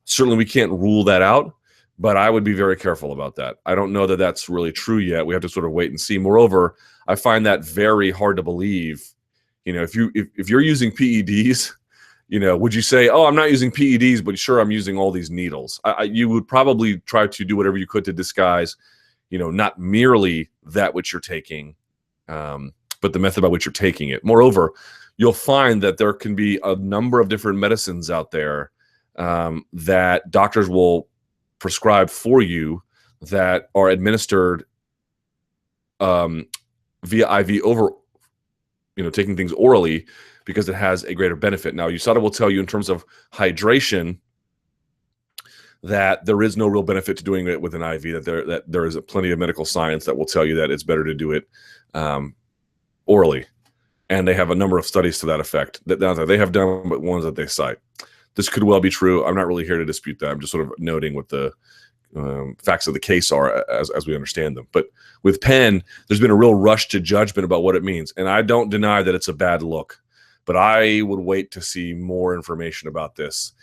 A: Certainly we can't rule that out, but I would be very careful about that. I don't know that that's really true yet. We have to sort of wait and see. Moreover, I find that very hard to believe. If you're using PEDs, would you say, oh, I'm not using PEDs, but sure, I'm using all these needles? You would probably try to do whatever you could to disguise, not merely that which you're taking, but the method by which you're taking it. Moreover, you'll find that there can be a number of different medicines out there that doctors will prescribe for you that are administered via IV over, taking things orally because it has a greater benefit. Now, USADA will tell you in terms of hydration that there is no real benefit to doing it with an IV, that there is plenty of medical science that will tell you that it's better to do it orally. And they have a number of studies to that effect. They have done but ones that they cite. This could well be true. I'm not really here to dispute that. I'm just sort of noting what the facts of the case are as we understand them. But with Penn, there's been a real rush to judgment about what it means. And I don't deny that it's a bad look, but I would wait to see more information about this.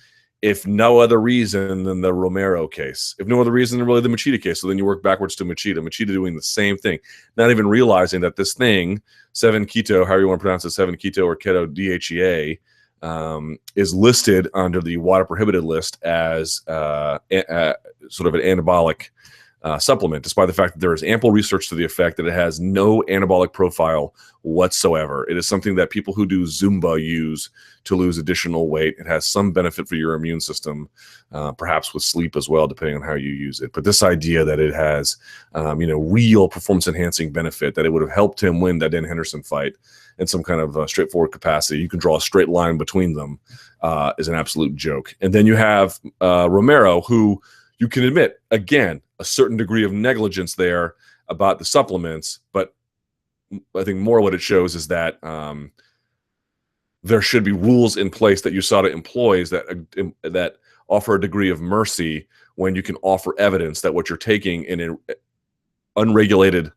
A: If no other reason than the Romero case, if no other reason than really the Machida case. So then you work backwards to Machida doing the same thing, not even realizing that this thing, 7-keto, however you want to pronounce it, 7-keto or keto DHEA, is listed under the WADA prohibited list as sort of an anabolic supplement, despite the fact that there is ample research to the effect that it has no anabolic profile whatsoever. It is something that people who do Zumba use to lose additional weight. It has some benefit for your immune system, perhaps with sleep as well, depending on how you use it. But this idea that it has, real performance-enhancing benefit, that it would have helped him win that Dan Henderson fight in some kind of straightforward capacity, you can draw a straight line between them, is an absolute joke. And then you have Romero, who you can admit, again, a certain degree of negligence there about the supplements, but I think more what it shows is that there should be rules in place that USADA employs that offer a degree of mercy when you can offer evidence that what you're taking in an unregulated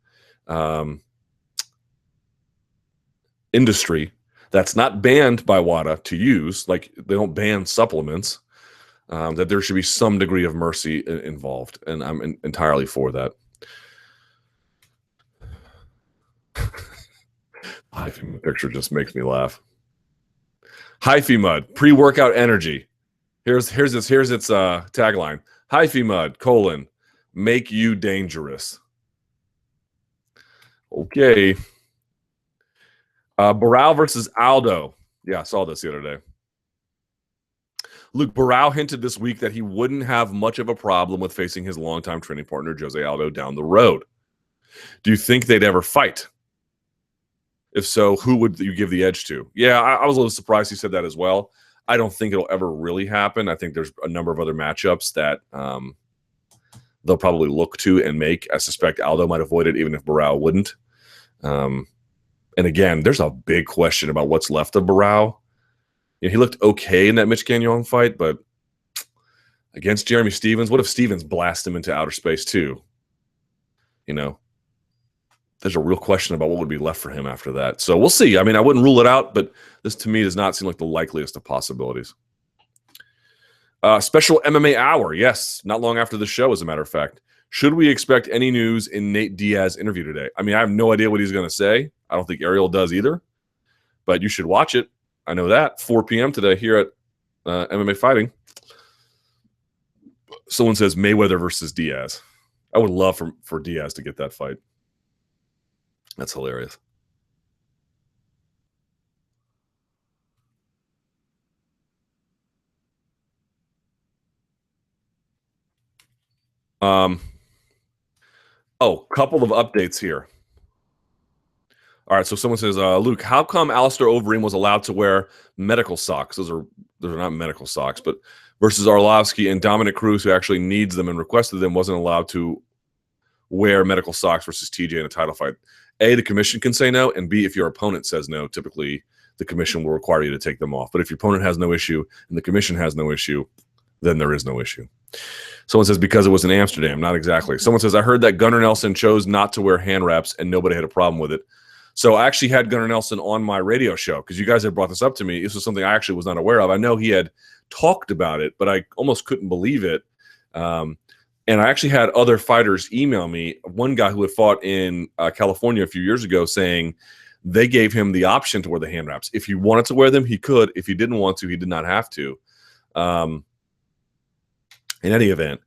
A: industry that's not banned by WADA to use, like they don't ban supplements, that there should be some degree of mercy involved, and I'm entirely for that. Hyphy picture just makes me laugh. Hyphy Mud, pre-workout energy. Here's its tagline. Hyphy Mud, make you dangerous. Okay. Barao versus Aldo. Yeah, I saw this the other day. Luke, Barao hinted this week that he wouldn't have much of a problem with facing his longtime training partner, Jose Aldo, down the road. Do you think they'd ever fight? If so, who would you give the edge to? Yeah, I was a little surprised he said that as well. I don't think it'll ever really happen. I think there's a number of other matchups that they'll probably look to and make. I suspect Aldo might avoid it, even if Barao wouldn't. And again, there's a big question about what's left of Barao. He looked okay in that Mitch Gagnon fight, but against Jeremy Stevens, what if Stevens blasts him into outer space too? There's a real question about what would be left for him after that. So we'll see. I mean, I wouldn't rule it out, but this to me does not seem like the likeliest of possibilities. Special MMA hour. Yes, not long after the show, as a matter of fact. Should we expect any news in Nate Diaz's interview today? I mean, I have no idea what he's going to say. I don't think Ariel does either, but you should watch it. I know that. 4 p.m. today here at MMA Fighting. Someone says Mayweather versus Diaz. I would love for Diaz to get that fight. That's hilarious. Couple of updates here. All right, so someone says, Luke, how come Alistair Overeem was allowed to wear medical socks? Those are not medical socks, but versus Arlovsky and Dominic Cruz, who actually needs them and requested them, wasn't allowed to wear medical socks versus TJ in a title fight. A, the commission can say no, and B, if your opponent says no, typically the commission will require you to take them off. But if your opponent has no issue and the commission has no issue, then there is no issue. Someone says, because it was in Amsterdam. Not exactly. Someone says, I heard that Gunnar Nelson chose not to wear hand wraps and nobody had a problem with it. So I actually had Gunnar Nelson on my radio show because you guys had brought this up to me. This was something I actually was not aware of. I know he had talked about it, but I almost couldn't believe it. And I actually had other fighters email me, one guy who had fought in California a few years ago, saying they gave him the option to wear the hand wraps. If he wanted to wear them, he could. If he didn't want to, he did not have to. In any event,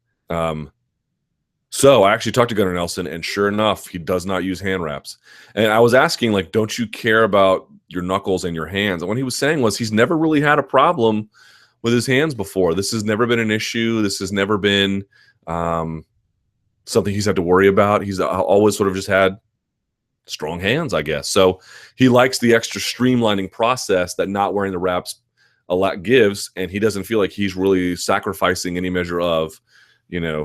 A: so I actually talked to Gunnar Nelson, and sure enough, he does not use hand wraps. And I was asking, like, don't you care about your knuckles and your hands? And what he was saying was he's never really had a problem with his hands before. This has never been an issue. This has never been something he's had to worry about. He's always sort of just had strong hands, I guess. So he likes the extra streamlining process that not wearing the wraps a lot gives, and he doesn't feel like he's really sacrificing any measure of,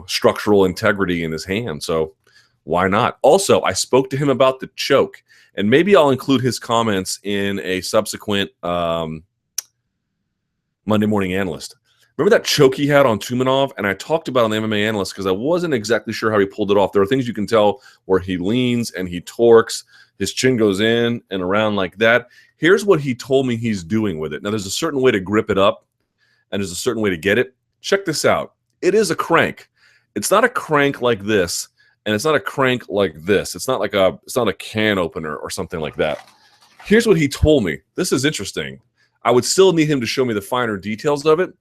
A: structural integrity in his hand. So why not? Also, I spoke to him about the choke, and maybe I'll include his comments in a subsequent Monday Morning Analyst. Remember that choke he had on Tumanov? And I talked about it on the MMA Analyst because I wasn't exactly sure how he pulled it off. There are things you can tell where he leans and he torques. His chin goes in and around like that. Here's what he told me he's doing with it. Now, there's a certain way to grip it up, and there's a certain way to get it. Check this out. It is a crank. It's not a crank like this, and it's not a crank like this. It's not a can opener or something like that. Here's what he told me. This is interesting. I would still need him to show me the finer details of it,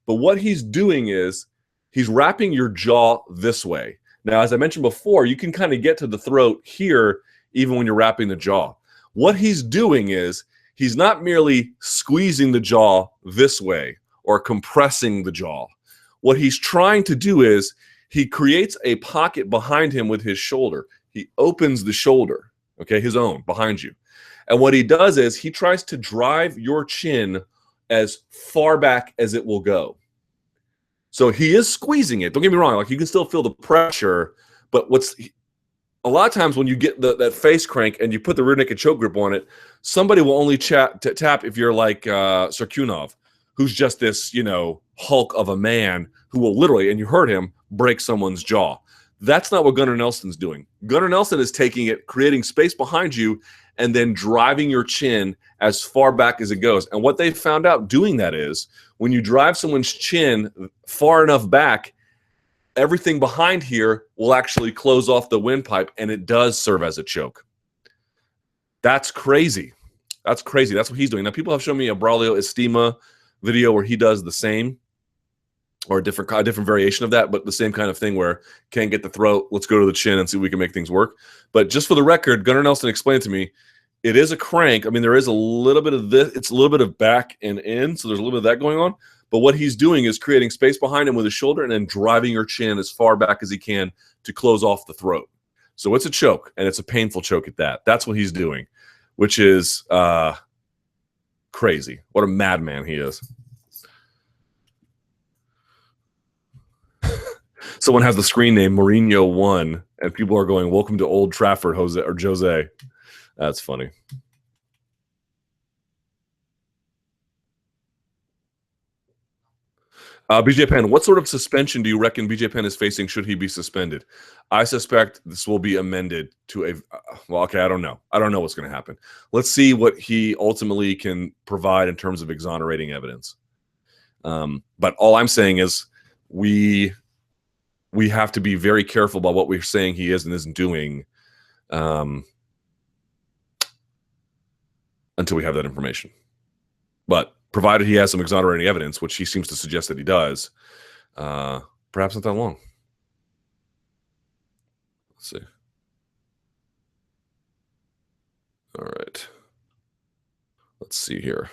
A: but what he's doing is he's wrapping your jaw this way. Now, as I mentioned before, you can kind of get to the throat here even when you're wrapping the jaw. What he's doing is he's not merely squeezing the jaw this way or compressing the jaw. What he's trying to do is he creates a pocket behind him with his shoulder. He opens the shoulder, okay, his own, behind you. And what he does is he tries to drive your chin as far back as it will go. So he is squeezing it. Don't get me wrong. Like, you can still feel the pressure, but a lot of times when you get that face crank and you put the rear naked choke grip on it, somebody will only tap if you're like Sarkunov, who's just this, hulk of a man who will literally, and you heard him, break someone's jaw. That's not what Gunnar Nelson's doing. Gunnar Nelson is taking it, creating space behind you, and then driving your chin as far back as it goes. And what they found out doing that is when you drive someone's chin far enough back, everything behind here will actually close off the windpipe, and it does serve as a choke. That's crazy. That's crazy. That's what he's doing. Now, people have shown me a Braulio Estima video where he does the same, or a different variation of that, but the same kind of thing where can't get the throat, let's go to the chin and see if we can make things work. But just for the record, Gunnar Nelson explained to me, it is a crank. I mean, there is a little bit of this. It's a little bit of back and in, so there's a little bit of that going on. But what he's doing is creating space behind him with his shoulder and then driving your chin as far back as he can to close off the throat. So it's a choke, and it's a painful choke at that. That's what he's doing, which is crazy. What a madman he is. Someone has the screen name Mourinho 1, and people are going, "Welcome to Old Trafford, Jose." That's funny. BJ Penn, what sort of suspension do you reckon BJ Penn is facing should he be suspended? I suspect this will be amended to a well, okay, I don't know. I don't know what's going to happen. Let's see what he ultimately can provide in terms of exonerating evidence. But all I'm saying is we have to be very careful about what we're saying he is and isn't doing until we have that information. But provided he has some exonerating evidence, which he seems to suggest that he does, perhaps not that long. Let's see. All right. Let's see here.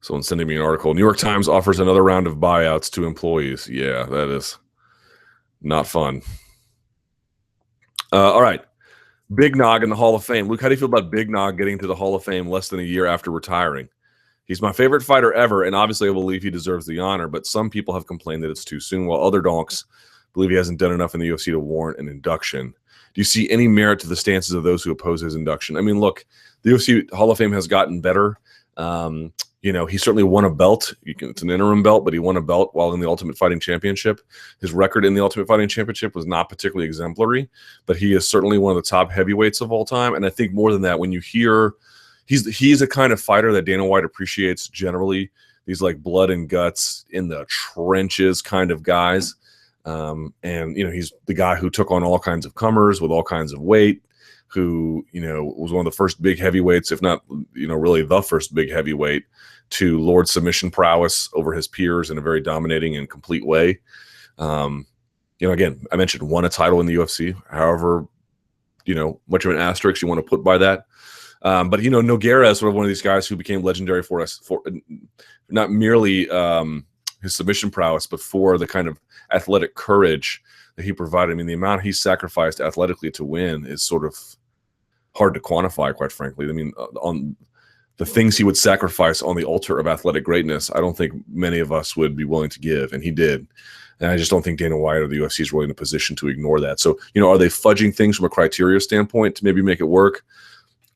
A: Someone's sending me an article. New York Times offers another round of buyouts to employees. Yeah, that is not fun. All right. Big Nog in the Hall of Fame. Luke, how do you feel about Big Nog getting to the Hall of Fame less than a year after retiring? He's my favorite fighter ever, and obviously I believe he deserves the honor, but some people have complained that it's too soon, while other donks believe he hasn't done enough in the UFC to warrant an induction. Do you see any merit to the stances of those who oppose his induction? I mean, look, the UFC Hall of Fame has gotten better. He certainly won a belt. It's an interim belt, but he won a belt while in the Ultimate Fighting Championship. His record in the Ultimate Fighting Championship was not particularly exemplary, but he is certainly one of the top heavyweights of all time. And I think more than that, when you hear he's a kind of fighter that Dana White appreciates generally, these like blood and guts in the trenches kind of guys. He's the guy who took on all kinds of comers with all kinds of weight, who, was one of the first big heavyweights, if not, really the first big heavyweight to lord submission prowess over his peers in a very dominating and complete way. Again, I mentioned won a title in the UFC, however, much of an asterisk you want to put by that. But Nogueira is sort of one of these guys who became legendary for us for not merely his submission prowess, but for the kind of athletic courage that he provided. I mean, the amount he sacrificed athletically to win is sort of hard to quantify, quite frankly. I mean, on the things he would sacrifice on the altar of athletic greatness, I don't think many of us would be willing to give, and he did. And I just don't think Dana White or the UFC is really in a position to ignore that. So, are they fudging things from a criteria standpoint to maybe make it work?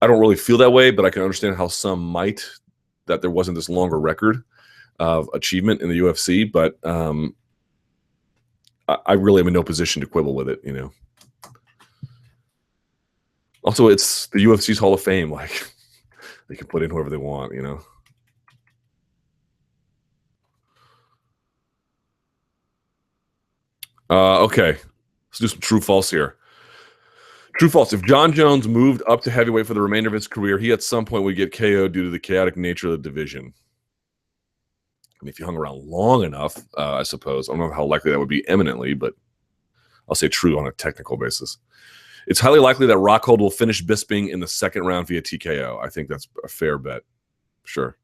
A: I don't really feel that way, but I can understand how some might, that there wasn't this longer record of achievement in the UFC. But I really am in no position to quibble with it, Also, it's the UFC's Hall of Fame. Like, they can put in whoever they want, Okay, let's do some true false here. True false. If John Jones moved up to heavyweight for the remainder of his career, he at some point would get KO'd due to the chaotic nature of the division. I mean, if you hung around long enough, I suppose. I don't know how likely that would be eminently, but I'll say true on a technical basis. It's highly likely that Rockhold will finish Bisping in the second round via TKO. I think that's a fair bet. Sure.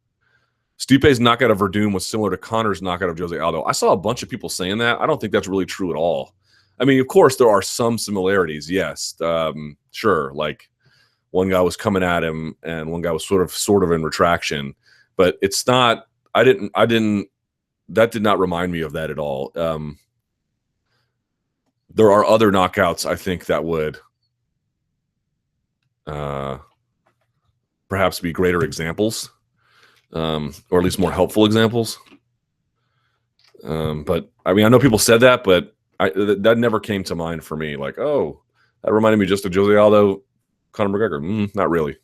A: Stipe's knockout of Verdum was similar to Conor's knockout of Jose Aldo. I saw a bunch of people saying that. I don't think that's really true at all. I mean, of course, there are some similarities. Yes. Sure. Like one guy was coming at him and one guy was sort of in retraction, but it's not, that did not remind me of that at all. There are other knockouts, I think, that would perhaps be greater examples, or at least more helpful examples. But I mean, I know people said that, but that never came to mind for me. Like, oh, that reminded me just of Jose Aldo, Conor McGregor. Not really.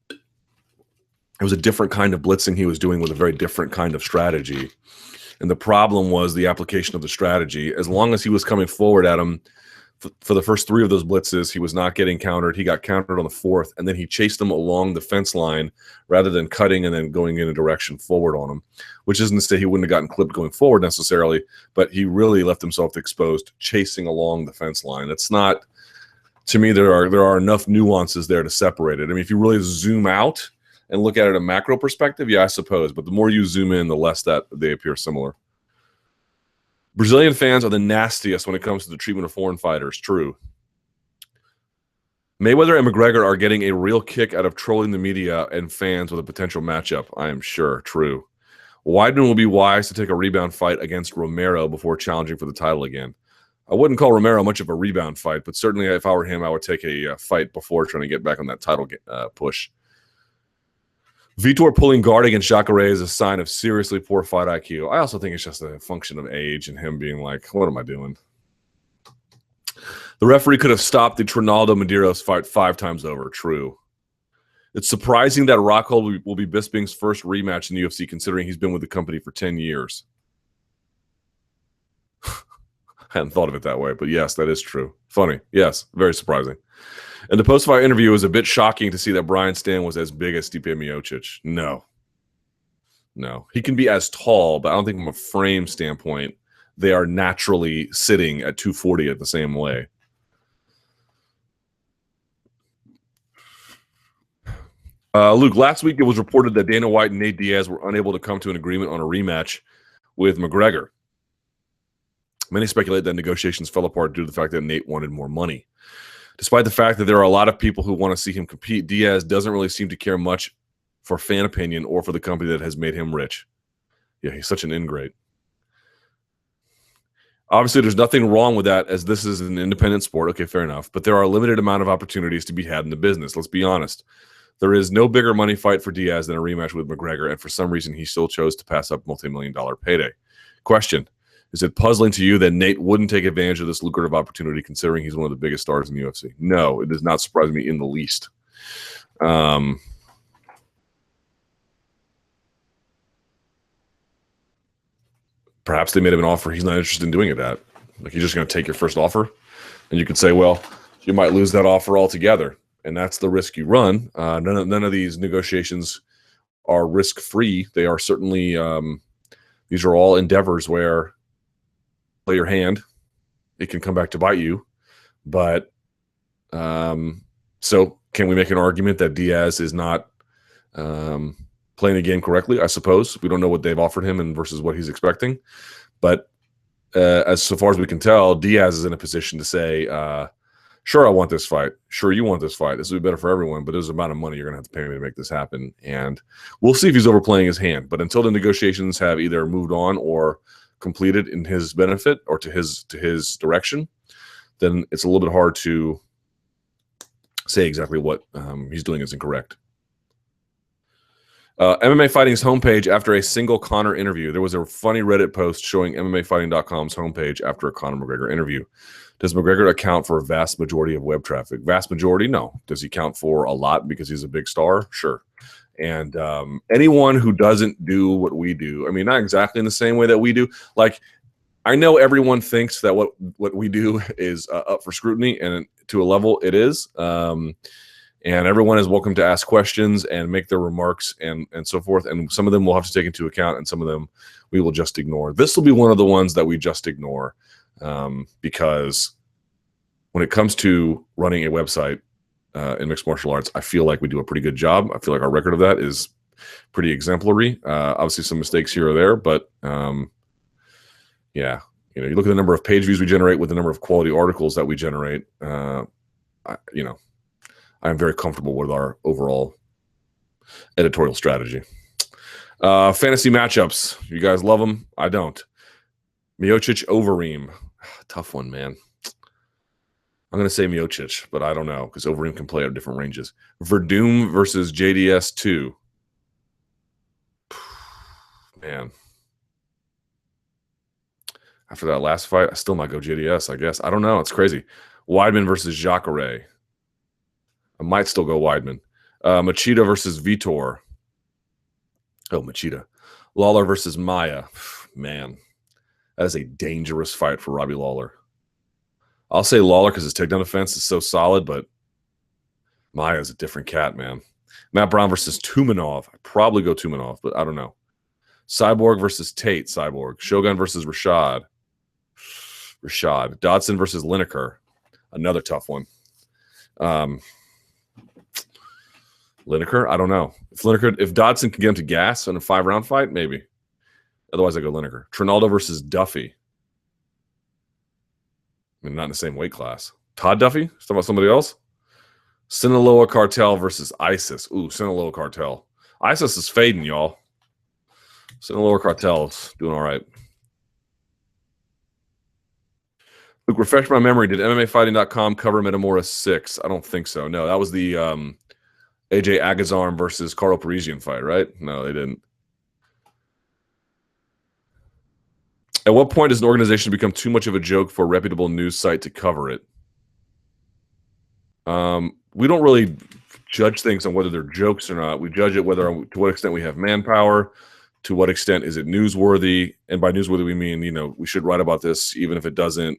A: It was a different kind of blitzing he was doing with a very different kind of strategy. And the problem was the application of the strategy. As long as he was coming forward at him for the first 3 of those blitzes, he was not getting countered. He got countered on the 4th, and then he chased him along the fence line rather than cutting and then going in a direction forward on him, which isn't to say he wouldn't have gotten clipped going forward necessarily, but he really left himself exposed chasing along the fence line. It's not, to me, there are enough nuances there to separate it. I mean, if you really zoom out and look at it in a macro perspective, yeah, I suppose, but the more you zoom in, the less that they appear similar. Brazilian fans are the nastiest when it comes to the treatment of foreign fighters. True. Mayweather and McGregor are getting a real kick out of trolling the media and fans with a potential matchup, I am sure. True. Weidman will be wise to take a rebound fight against Romero before challenging for the title again. I wouldn't call Romero much of a rebound fight, but certainly if I were him, I would take a fight before trying to get back on that title push. Vitor pulling guard against Jacare is a sign of seriously poor fight IQ. I also think it's just a function of age and him being like, what am I doing? The referee could have stopped the Trinaldo Medeiros fight 5 times over. True. It's surprising that Rockhold will be Bisping's first rematch in the UFC, considering he's been with the company for 10 years. I hadn't thought of it that way, but yes, that is true. Funny. Yes, very surprising. And the post-fight interview was a bit shocking to see that Brian Stann was as big as Stipe Miocic. No. He can be as tall, but I don't think from a frame standpoint, they are naturally sitting at 240 at the same way. Luke, last week it was reported that Dana White and Nate Diaz were unable to come to an agreement on a rematch with McGregor. Many speculate that negotiations fell apart due to the fact that Nate wanted more money. Despite the fact that there are a lot of people who want to see him compete, Diaz doesn't really seem to care much for fan opinion or for the company that has made him rich. Yeah, he's such an ingrate. Obviously, there's nothing wrong with that, as this is an independent sport. Okay, fair enough. But there are a limited amount of opportunities to be had in the business. Let's be honest. There is no bigger money fight for Diaz than a rematch with McGregor, and for some reason, he still chose to pass up multi-million-dollar payday. Question. Is it puzzling to you that Nate wouldn't take advantage of this lucrative opportunity, considering he's one of the biggest stars in the UFC? No, it does not surprise me in the least. Perhaps they made him an offer he's not interested in doing it at. Like, you're just going to take your first offer? And you could say, well, you might lose that offer altogether. And that's the risk you run. None of these negotiations are risk-free. They are certainly these are all endeavors where play your hand, it can come back to bite you. But so can we make an argument that Diaz is not playing the game correctly? I suppose. We don't know what they've offered him and versus what he's expecting. But so far as we can tell, Diaz is in a position to say, sure, I want this fight. Sure, you want this fight. This would be better for everyone, but there's an amount of money you're going to have to pay me to make this happen. And we'll see if he's overplaying his hand. But until the negotiations have either moved on or completed in his benefit or to his direction, then it's a little bit hard to say exactly what he's doing is incorrect. MMA Fighting's homepage after a single Conor interview. There was a funny Reddit post showing MMAfighting.com's homepage after a Conor McGregor interview. Does McGregor account for a vast majority of web traffic? Vast majority? No. Does he count for a lot because he's a big star? Sure. And anyone who doesn't do what we do, I mean, not exactly in the same way that we do. Like, I know everyone thinks that what we do is up for scrutiny, and to a level it is. And everyone is welcome to ask questions and make their remarks and so forth. And some of them we'll have to take into account, and some of them we will just ignore. This will be one of the ones that we just ignore, because when it comes to running a website in mixed martial arts, I feel like we do a pretty good job. I feel like our record of that is pretty exemplary. Obviously, some mistakes here or there, but yeah, you look at the number of page views we generate with the number of quality articles that we generate. I'm very comfortable with our overall editorial strategy. Fantasy matchups. You guys love them? I don't. Miocic, Overeem. Tough one, man. I'm going to say Miocic, but I don't know because Overeem can play at different ranges. Verdum versus JDS2. Man. After that last fight, I still might go JDS, I guess. I don't know. It's crazy. Weidman versus Jacare. I might still go Weidman. Machida versus Vitor. Oh, Machida. Lawler versus Maya. Man, that is a dangerous fight for Robbie Lawler. I'll say Lawler because his takedown defense is so solid, but Maya is a different cat, man. Matt Brown versus Tumanov. I'd probably go Tumanov, but I don't know. Cyborg versus Tate. Cyborg. Shogun versus Rashad. Dodson versus Lineker. Another tough one. Lineker, I don't know. If Dodson can get him to gas in a 5-round fight, maybe. Otherwise, I go Lineker. Trinaldo versus Duffy. I mean, not in the same weight class. Todd Duffy? Talking about somebody else? Sinaloa Cartel versus ISIS. Ooh, Sinaloa Cartel. ISIS is fading, y'all. Sinaloa Cartel's doing all right. Luke, refresh my memory. Did MMAfighting.com cover Metamora 6? I don't think so. No, that was the AJ Agazarm versus Carl Parisian fight, right? No, they didn't. At what point does an organization become too much of a joke for a reputable news site to cover it? We don't really judge things on whether they're jokes or not. We judge it to what extent we have manpower, to what extent is it newsworthy. And by newsworthy, we mean, we should write about this even if it doesn't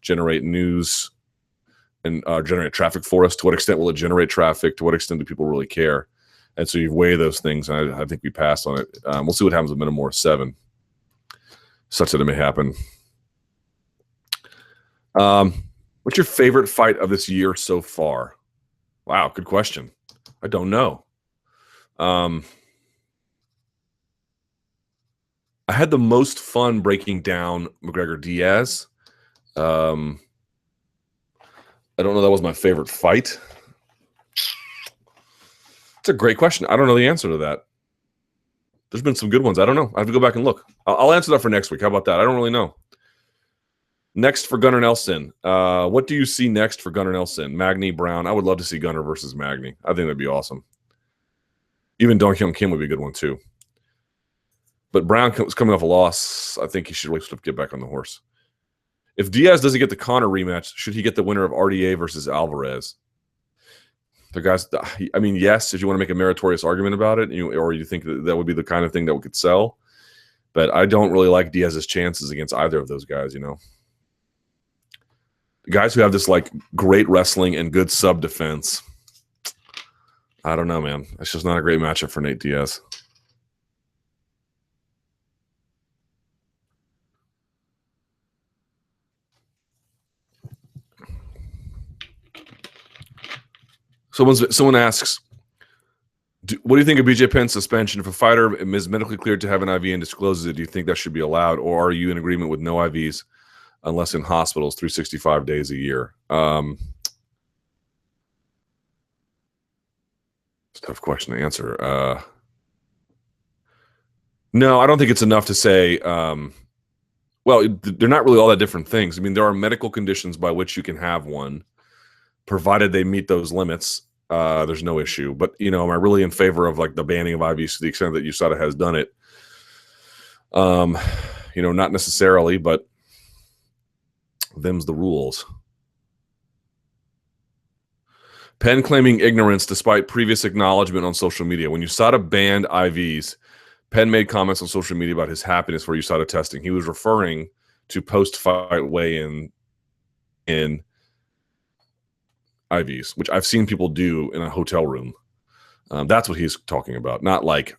A: generate news and generate traffic for us. To what extent will it generate traffic? To what extent do people really care? And so you weigh those things, and I think we passed on it. We'll see what happens with Metamora 7, such that it may happen. What's your favorite fight of this year so far? Wow, good question. I don't know. I had the most fun breaking down McGregor Diaz. I don't know that was my favorite fight. It's a great question. I don't know the answer to that. There's been some good ones. I don't know. I have to go back and look. I'll answer that for next week. How about that? I don't really know. Next for Gunnar Nelson. What do you see next for Gunnar Nelson? Magny, Brown. I would love to see Gunnar versus Magny. I think that'd be awesome. Even Dong Hyun Kim would be a good one too. But Brown was coming off a loss. I think he should really get back on the horse. If Diaz doesn't get the Conor rematch, should he get the winner of RDA versus Alvarez? The guys, I mean, yes, if you want to make a meritorious argument about it, or you think that would be the kind of thing that we could sell. But I don't really like Diaz's chances against either of those guys, The guys who have this great wrestling and good sub defense, I don't know, man. It's just not a great matchup for Nate Diaz. Someone asks, what do you think of BJ Penn's suspension? If a fighter is medically cleared to have an IV and discloses it, do you think that should be allowed, or are you in agreement with no IVs unless in hospitals 365 days a year? It's a tough question to answer. No, I don't think it's enough to say, well, they're not really all that different things. I mean, there are medical conditions by which you can have one, provided they meet those limits. There's no issue. But, am I really in favor of the banning of IVs to the extent that USADA has done it? Not necessarily, but them's the rules. Penn claiming ignorance despite previous acknowledgement on social media. When USADA banned IVs, Penn made comments on social media about his happiness for USADA testing. He was referring to post-fight weigh-in in IVs, which I've seen people do in a hotel room. That's what he's talking about. Not like,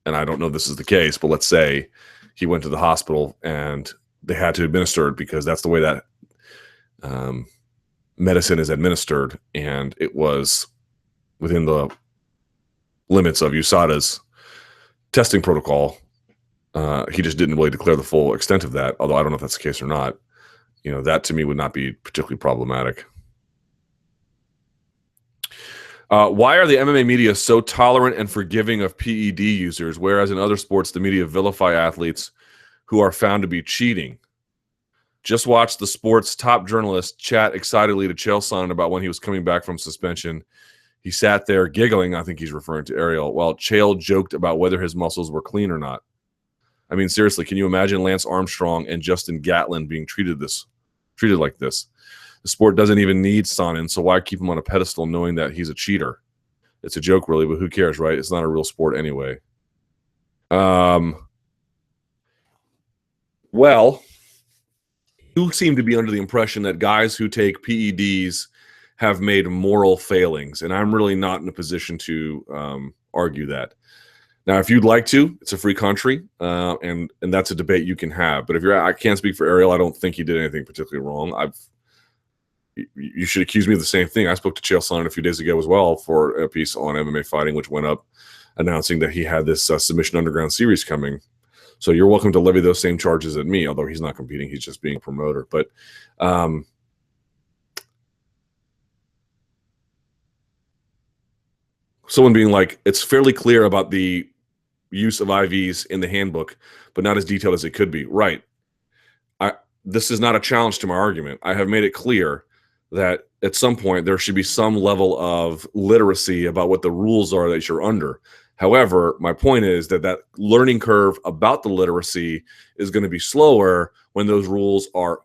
A: and I don't know if this is the case, but let's say he went to the hospital and they had to administer it because that's the way that medicine is administered, and it was within the limits of USADA's testing protocol. He just didn't really declare the full extent of that, although I don't know if that's the case or not. That to me would not be particularly problematic. Why are the MMA media so tolerant and forgiving of PED users, whereas in other sports the media vilify athletes who are found to be cheating? Just watched the sport's top journalist chat excitedly to Chael Sonnen about when he was coming back from suspension. He sat there giggling, I think he's referring to Ariel, while Chael joked about whether his muscles were clean or not. I mean, seriously, can you imagine Lance Armstrong and Justin Gatlin being treated like this? The sport doesn't even need Sonnen, so why keep him on a pedestal knowing that he's a cheater? It's a joke, really, but who cares, right? It's not a real sport anyway. Well, you seem to be under the impression that guys who take PEDs have made moral failings, and I'm really not in a position to argue that. Now, if you'd like to, it's a free country, and that's a debate you can have. But I can't speak for Ariel. I don't think he did anything particularly wrong. You should accuse me of the same thing. I spoke to Chael Sonnen a few days ago as well for a piece on MMA fighting, which went up announcing that he had this Submission Underground series coming. So you're welcome to levy those same charges at me, although he's not competing. He's just being a promoter. But someone being like, it's fairly clear about the use of IVs in the handbook, but not as detailed as it could be. Right. This is not a challenge to my argument. I have made it clear that at some point there should be some level of literacy about what the rules are that you're under. However, my point is that learning curve about the literacy is going to be slower when those rules are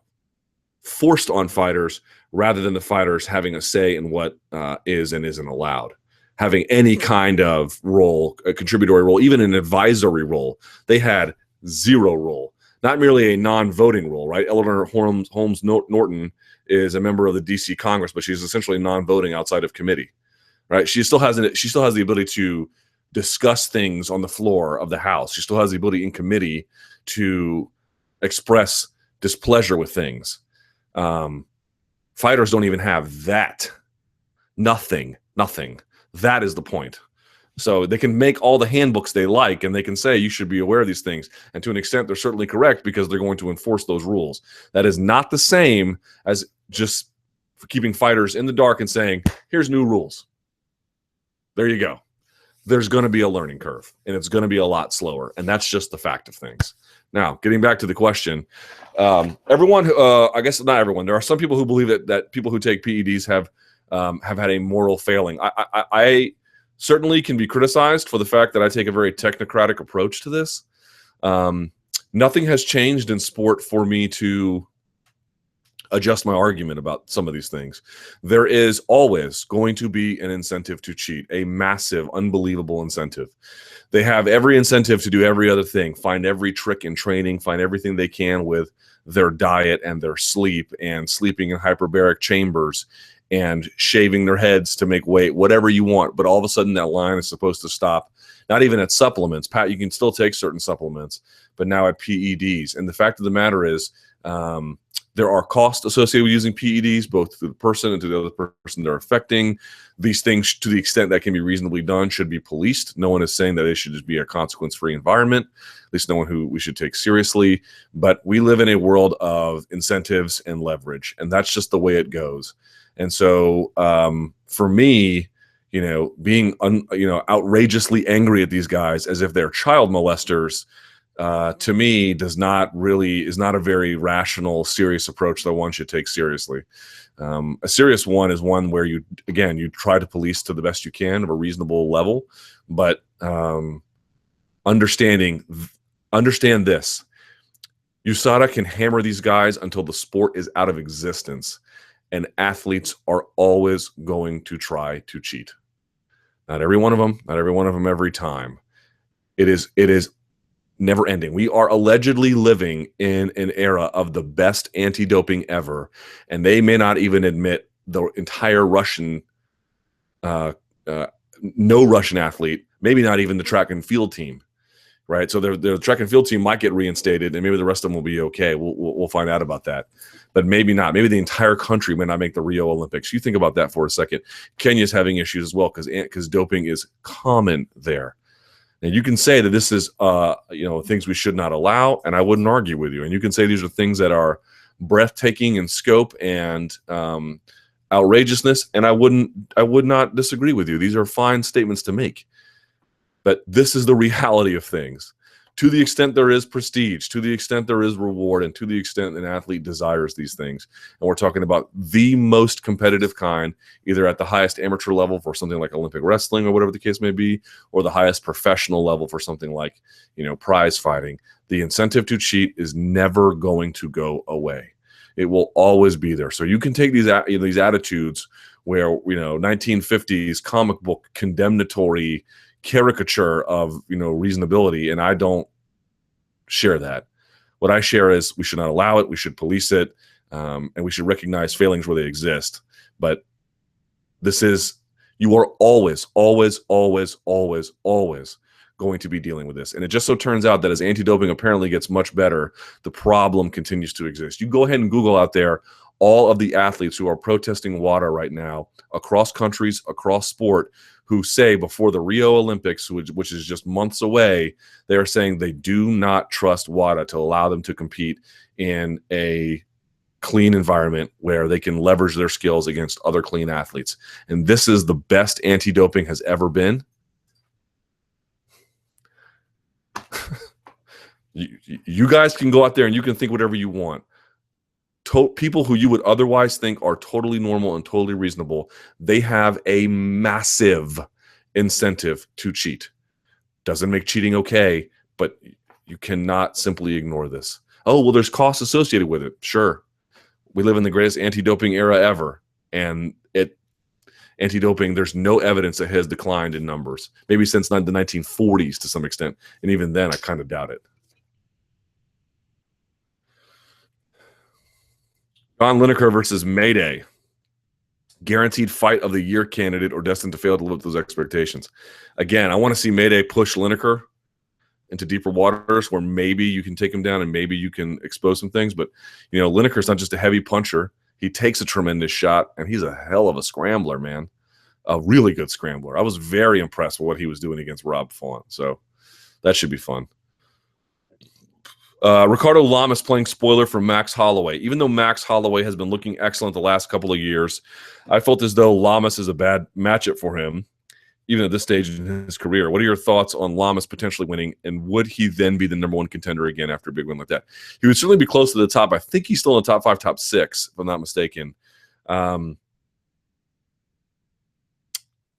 A: forced on fighters rather than the fighters having a say in what is and isn't allowed. Having any kind of role, a contributory role, even an advisory role. They had zero role, not merely a non-voting role, right? Eleanor Holmes Norton is a member of the DC Congress, but she's essentially non-voting outside of committee, right? She still has the ability to discuss things on the floor of the House. She still has the ability in committee to express displeasure with things. Fighters don't even have that. Nothing. That is the point. So they can make all the handbooks they like, and they can say you should be aware of these things. And to an extent, they're certainly correct because they're going to enforce those rules. That is not the same as just keeping fighters in the dark and saying, here's new rules. There you go. There's going to be a learning curve, and it's going to be a lot slower. And that's just the fact of things. Now, getting back to the question, everyone, I guess not everyone, there are some people who believe that people who take PEDs have had a moral failing. I certainly can be criticized for the fact that I take a very technocratic approach to this. Nothing has changed in sport for me to adjust my argument about some of these things. There is always going to be an incentive to cheat, a massive, unbelievable incentive. They have every incentive to do every other thing, find every trick in training, find everything they can with their diet and their sleep and sleeping in hyperbaric chambers and shaving their heads to make weight, whatever you want. But all of a sudden that line is supposed to stop, not even at supplements. Pat, you can still take certain supplements, but now at PEDs. And the fact of the matter is there are costs associated with using PEDs, both to the person and to the other person they're affecting. These things, to the extent that can be reasonably done, should be policed. No one is saying that it should just be a consequence-free environment, at least no one who we should take seriously. But we live in a world of incentives and leverage, and that's just the way it goes. And so for me, being outrageously angry at these guys as if they're child molesters, to me is not a very rational, serious approach that one should take seriously. A serious one is one where you try to police to the best you can of a reasonable level, but understand this. USADA can hammer these guys until the sport is out of existence, and athletes are always going to try to cheat. Not every one of them every time. It is never ending. We are allegedly living in an era of the best anti-doping ever, and they may not even admit the entire Russian, no Russian athlete, maybe not even the track and field team, right? So the track and field team might get reinstated, and maybe the rest of them will be okay. We'll find out about that, but maybe not. Maybe the entire country may not make the Rio Olympics. You think about that for a second. Kenya's having issues as well because doping is common there. And you can say that this is things we should not allow, and I wouldn't argue with you. And you can say these are things that are breathtaking in scope and outrageousness, and I would not disagree with you. These are fine statements to make. But this is the reality of things. To the extent there is prestige, to the extent there is reward, and to the extent an athlete desires these things, and we're talking about the most competitive kind, either at the highest amateur level for something like Olympic wrestling or whatever the case may be, or the highest professional level for something like, prize fighting, the incentive to cheat is never going to go away. It will always be there. So you can take these attitudes where 1950s comic book condemnatory caricature of reasonability, and I don't share that. What I share is we should not allow it, we should police it, and we should recognize failings where they exist. But you are always going to be dealing with this. And it just so turns out that as anti-doping apparently gets much better, the problem continues to exist. You go ahead and Google out there all of the athletes who are protesting WADA right now across countries, across sport, who say before the Rio Olympics, which is just months away, they are saying they do not trust WADA to allow them to compete in a clean environment where they can leverage their skills against other clean athletes. And this is the best anti-doping has ever been. You guys can go out there and you can think whatever you want. People who you would otherwise think are totally normal and totally reasonable, they have a massive incentive to cheat. Doesn't make cheating okay, but you cannot simply ignore this. Oh, well, there's costs associated with it. Sure. We live in the greatest anti-doping era ever, and anti-doping, there's no evidence it has declined in numbers. Maybe since the 1940s to some extent, and even then, I kind of doubt it. John Lineker versus Mayday. Guaranteed fight of the year candidate or destined to fail to live up to those expectations. Again, I want to see Mayday push Lineker into deeper waters where maybe you can take him down and maybe you can expose some things. But, Lineker's not just a heavy puncher. He takes a tremendous shot, and he's a hell of a scrambler, man. A really good scrambler. I was very impressed with what he was doing against Rob Font. So that should be fun. Ricardo Lamas playing spoiler for Max Holloway. Even though Max Holloway has been looking excellent the last couple of years, I felt as though Lamas is a bad matchup for him, even at this stage in his career. What are your thoughts on Lamas potentially winning, and would he then be the number one contender again after a big win like that? He would certainly be close to the top. I think he's still in the top 5, top 6, if I'm not mistaken.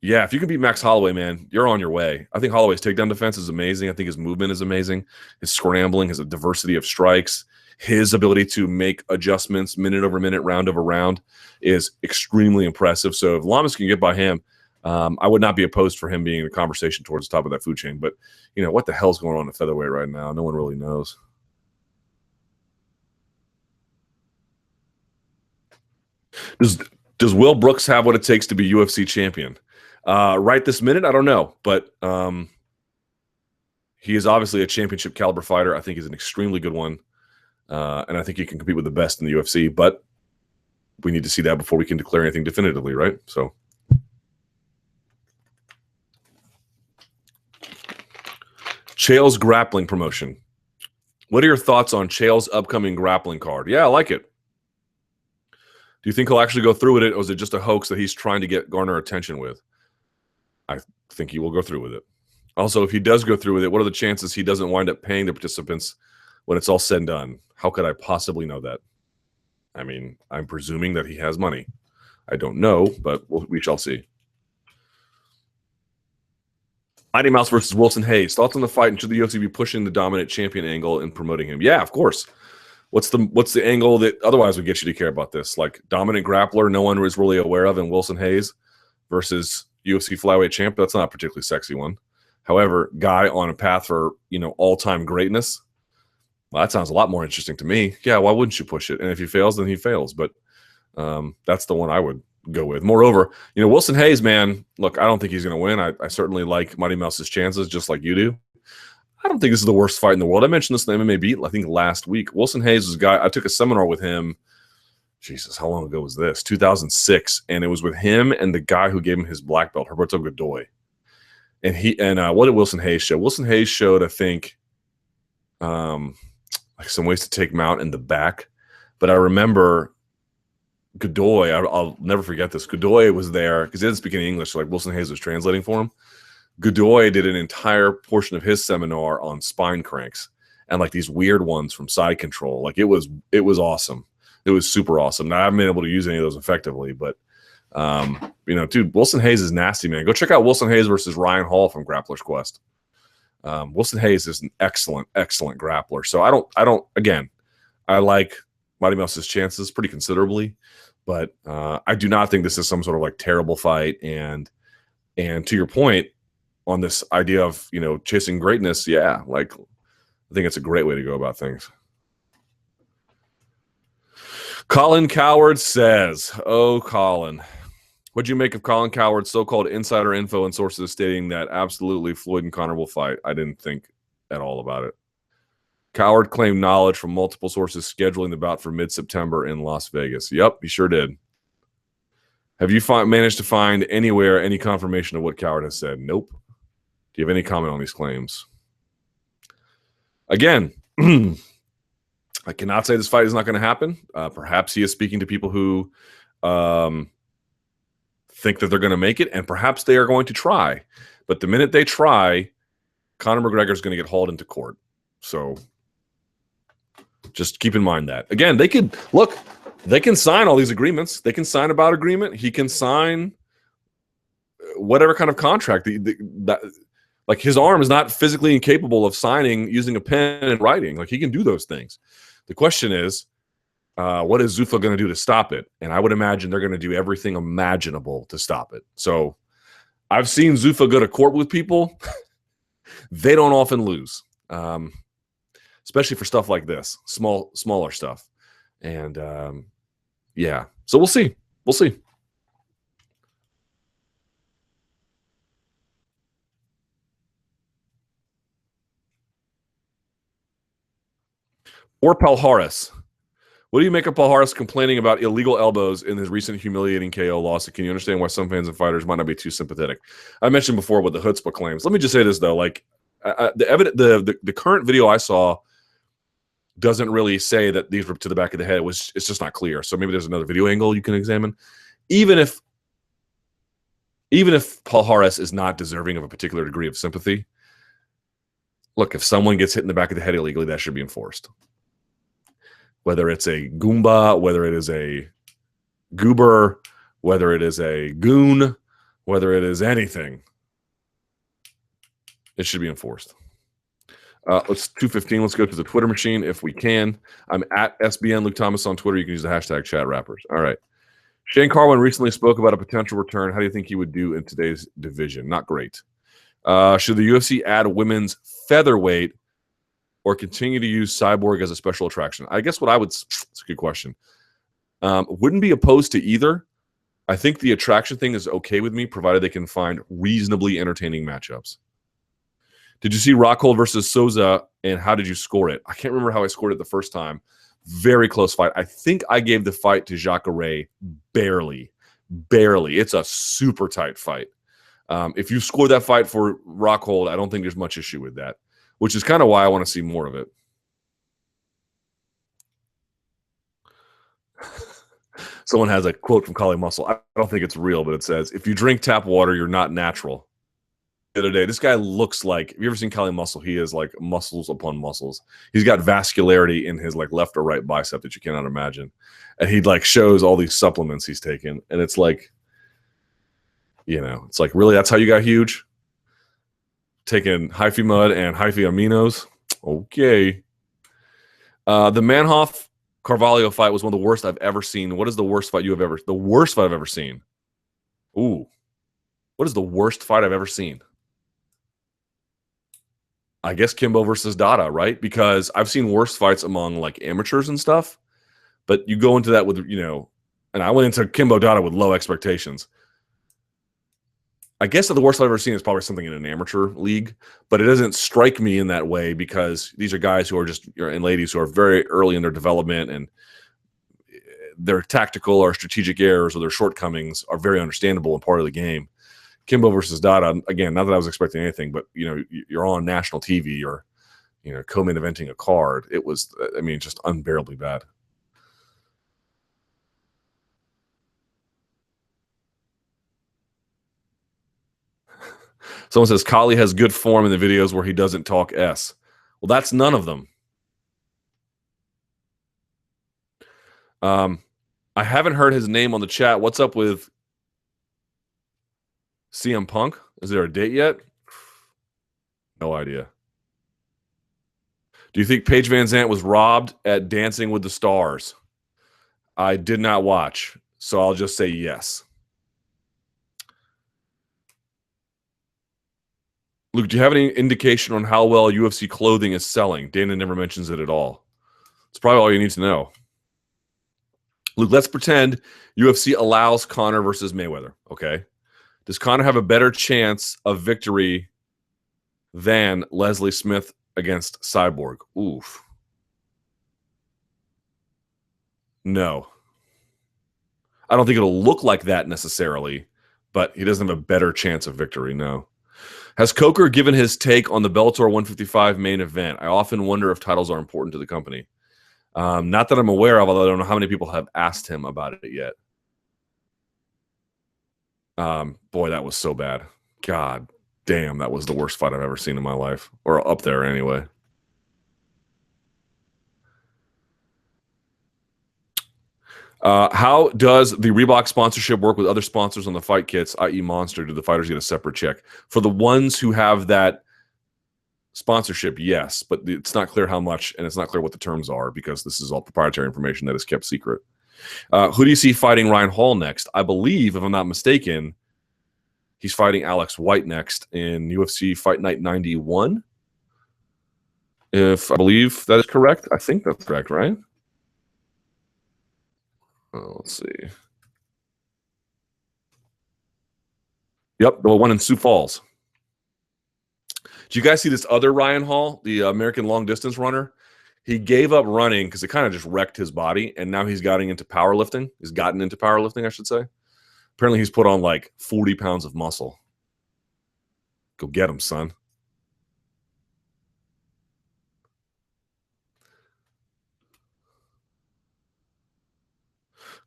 A: Yeah, if you can beat Max Holloway, man, you're on your way. I think Holloway's takedown defense is amazing. I think his movement is amazing. His scrambling, his diversity of strikes, his ability to make adjustments minute over minute, round over round is extremely impressive. So if Lamas can get by him, I would not be opposed for him being in the conversation towards the top of that food chain. But, what the hell's going on at featherweight right now? No one really knows. Does Will Brooks have what it takes to be UFC champion? Right this minute, I don't know, but he is obviously a championship caliber fighter. I think he's an extremely good one, and I think he can compete with the best in the UFC, but we need to see that before we can declare anything definitively, right? So Chael's grappling promotion. What are your thoughts on Chael's upcoming grappling card? Yeah, I like it. Do you think he'll actually go through with it, or is it just a hoax that he's trying to garner attention with? I think he will go through with it. Also, if he does go through with it, what are the chances he doesn't wind up paying the participants when it's all said and done? How could I possibly know that? I mean, I'm presuming that he has money. I don't know, but we shall see. Mighty Mouse versus Wilson Hayes. Thoughts on the fight, and should the UFC be pushing the dominant champion angle and promoting him? Yeah, of course. What's the angle that otherwise would get you to care about this? Like dominant grappler no one was really aware of in Wilson Hayes versus UFC flyweight champ. That's not a particularly sexy one. However, guy on a path for all-time greatness. Well, that sounds a lot more interesting to me. Yeah, why wouldn't you push it? And if he fails, then he fails. But that's the one I would go with. Moreover, Wilson Hayes, man, look, I don't think he's going to win. I certainly like Mighty Mouse's chances, just like you do. I don't think this is the worst fight in the world. I mentioned this in the MMA Beat, I think, last week. Wilson Hayes was a guy, I took a seminar with him. Jesus, how long ago was this? 2006. And it was with him and the guy who gave him his black belt, Roberto Godoy. And what did Wilson Hayes show? Wilson Hayes showed, I think, like some ways to take him out in the back. But I remember Godoy, I'll never forget this. Godoy was there because he didn't speak any English, so like Wilson Hayes was translating for him. Godoy did an entire portion of his seminar on spine cranks and like these weird ones from side control. Like it was awesome. It was super awesome. Now I haven't been able to use any of those effectively, but dude, Wilson Hayes is nasty, man. Go check out Wilson Hayes versus Ryan Hall from Grappler's Quest. Wilson Hayes is an excellent grappler. So I like Mighty Mouse's chances pretty considerably, but I do not think this is some sort of like terrible fight. And to your point on this idea of, chasing greatness, yeah, like I think it's a great way to go about things. Colin Coward says, oh, Colin, what'd you make of Colin Coward's so-called insider info and sources stating that absolutely Floyd and Conor will fight? I didn't think at all about it. Coward claimed knowledge from multiple sources scheduling the bout for mid-September in Las Vegas. Yep, he sure did. Have you managed to find anywhere any confirmation of what Coward has said? Nope. Do you have any comment on these claims? Again, I cannot say this fight is not going to happen. Perhaps he is speaking to people who think that they're going to make it, and perhaps they are going to try. But the minute they try, Conor McGregor is going to get hauled into court. So just keep in mind that. Again, they can sign all these agreements. They can sign a bout agreement. He can sign whatever kind of contract. Like his arm is not physically incapable of signing using a pen and writing. Like he can do those things. The question is, what is Zuffa going to do to stop it? And I would imagine they're going to do everything imaginable to stop it. So I've seen Zuffa go to court with people. They don't often lose, especially for stuff like this, smaller stuff. And yeah, so we'll see. We'll see. Or Palhares. What do you make of Palhares complaining about illegal elbows in his recent humiliating KO loss? Can you understand why some fans and fighters might not be too sympathetic? I mentioned before with the chutzpah claims. Let me just say this though: like the current video I saw doesn't really say that these were to the back of the head. It's just not clear. So maybe there's another video angle you can examine. Even if Palhares is not deserving of a particular degree of sympathy, look, if someone gets hit in the back of the head illegally, that should be enforced. Whether it's a Goomba, whether it is a goober, whether it is a goon, whether it is anything, it should be enforced. Let's 2:15. Let's go to the Twitter machine if we can. I'm at SBN Luke Thomas on Twitter. You can use the hashtag chat rappers. All right. Shane Carwin recently spoke about a potential return. How do you think he would do in today's division? Not great. Should the UFC add women's featherweight or continue to use Cyborg as a special attraction? I guess what I would, it's a good question. Wouldn't be opposed to either. I think the attraction thing is okay with me, provided they can find reasonably entertaining matchups. Did you see Rockhold versus Souza, and how did you score it? I can't remember how I scored it the first time. Very close fight. I think I gave the fight to Jacare barely. It's a super tight fight. If you score that fight for Rockhold, I don't think there's much issue with that, which is kind of why I want to see more of it. Someone has a quote from Kali Muscle. I don't think it's real, but it says, if you drink tap water, you're not natural. The other day, this guy looks like, have you ever seen Kali Muscle? He is like muscles upon muscles. He's got vascularity in his like left or right bicep that you cannot imagine. And he like shows all these supplements he's taken. And it's like, it's like, really, that's how you got huge? Taking hyphy mud and hyphy aminos? Okay. The Manhoff Carvalho fight was one of the worst I've ever seen. What is the worst fight the worst fight I've ever seen? Ooh. What is the worst fight I've ever seen? I guess Kimbo versus Dada, right? Because I've seen worse fights among like amateurs and stuff. But you go into that with, And I went into Kimbo Dada with low expectations. I guess that the worst I've ever seen is probably something in an amateur league, but it doesn't strike me in that way because these are guys who are just, and ladies who are very early in their development, and their tactical or strategic errors or their shortcomings are very understandable and part of the game. Kimbo versus Dada, again, not that I was expecting anything, but you're on national TV or co-main eventing a card. It was, I mean, just unbearably bad. Someone says Kali has good form in the videos where he doesn't talk S. Well, that's none of them. I haven't heard his name on the chat. What's up with CM Punk? Is there a date yet? No idea. Do you think Paige Van Zandt was robbed at Dancing with the Stars? I did not watch, so I'll just say yes. Luke, do you have any indication on how well UFC clothing is selling? Dana never mentions it at all. It's probably all you need to know. Luke, let's pretend UFC allows Conor versus Mayweather, okay? Does Conor have a better chance of victory than Leslie Smith against Cyborg? Oof. No. I don't think it'll look like that necessarily, but he doesn't have a better chance of victory, no. Has Coker given his take on the Bellator 155 main event? I often wonder if titles are important to the company. Not that I'm aware of, although I don't know how many people have asked him about it yet. Boy, that was so bad. God damn, that was the worst fight I've ever seen in my life. Or up there, anyway. How does the Reebok sponsorship work with other sponsors on the fight kits, i.e. Monster? Do the fighters get a separate check? For the ones who have that sponsorship, yes, but it's not clear how much, and it's not clear what the terms are because this is all proprietary information that is kept secret. Who do you see fighting Ryan Hall next? I believe, if I'm not mistaken, he's fighting Alex White next in UFC Fight Night 91. If I believe that is correct. I think that's correct, right? Let's see. Yep, the one in Sioux Falls. Did you guys see this other Ryan Hall, the American long distance runner? He gave up running because it kind of just wrecked his body, and now he's gotten into powerlifting. He's gotten into powerlifting, I should say. Apparently, he's put on like 40 pounds of muscle. Go get him, son.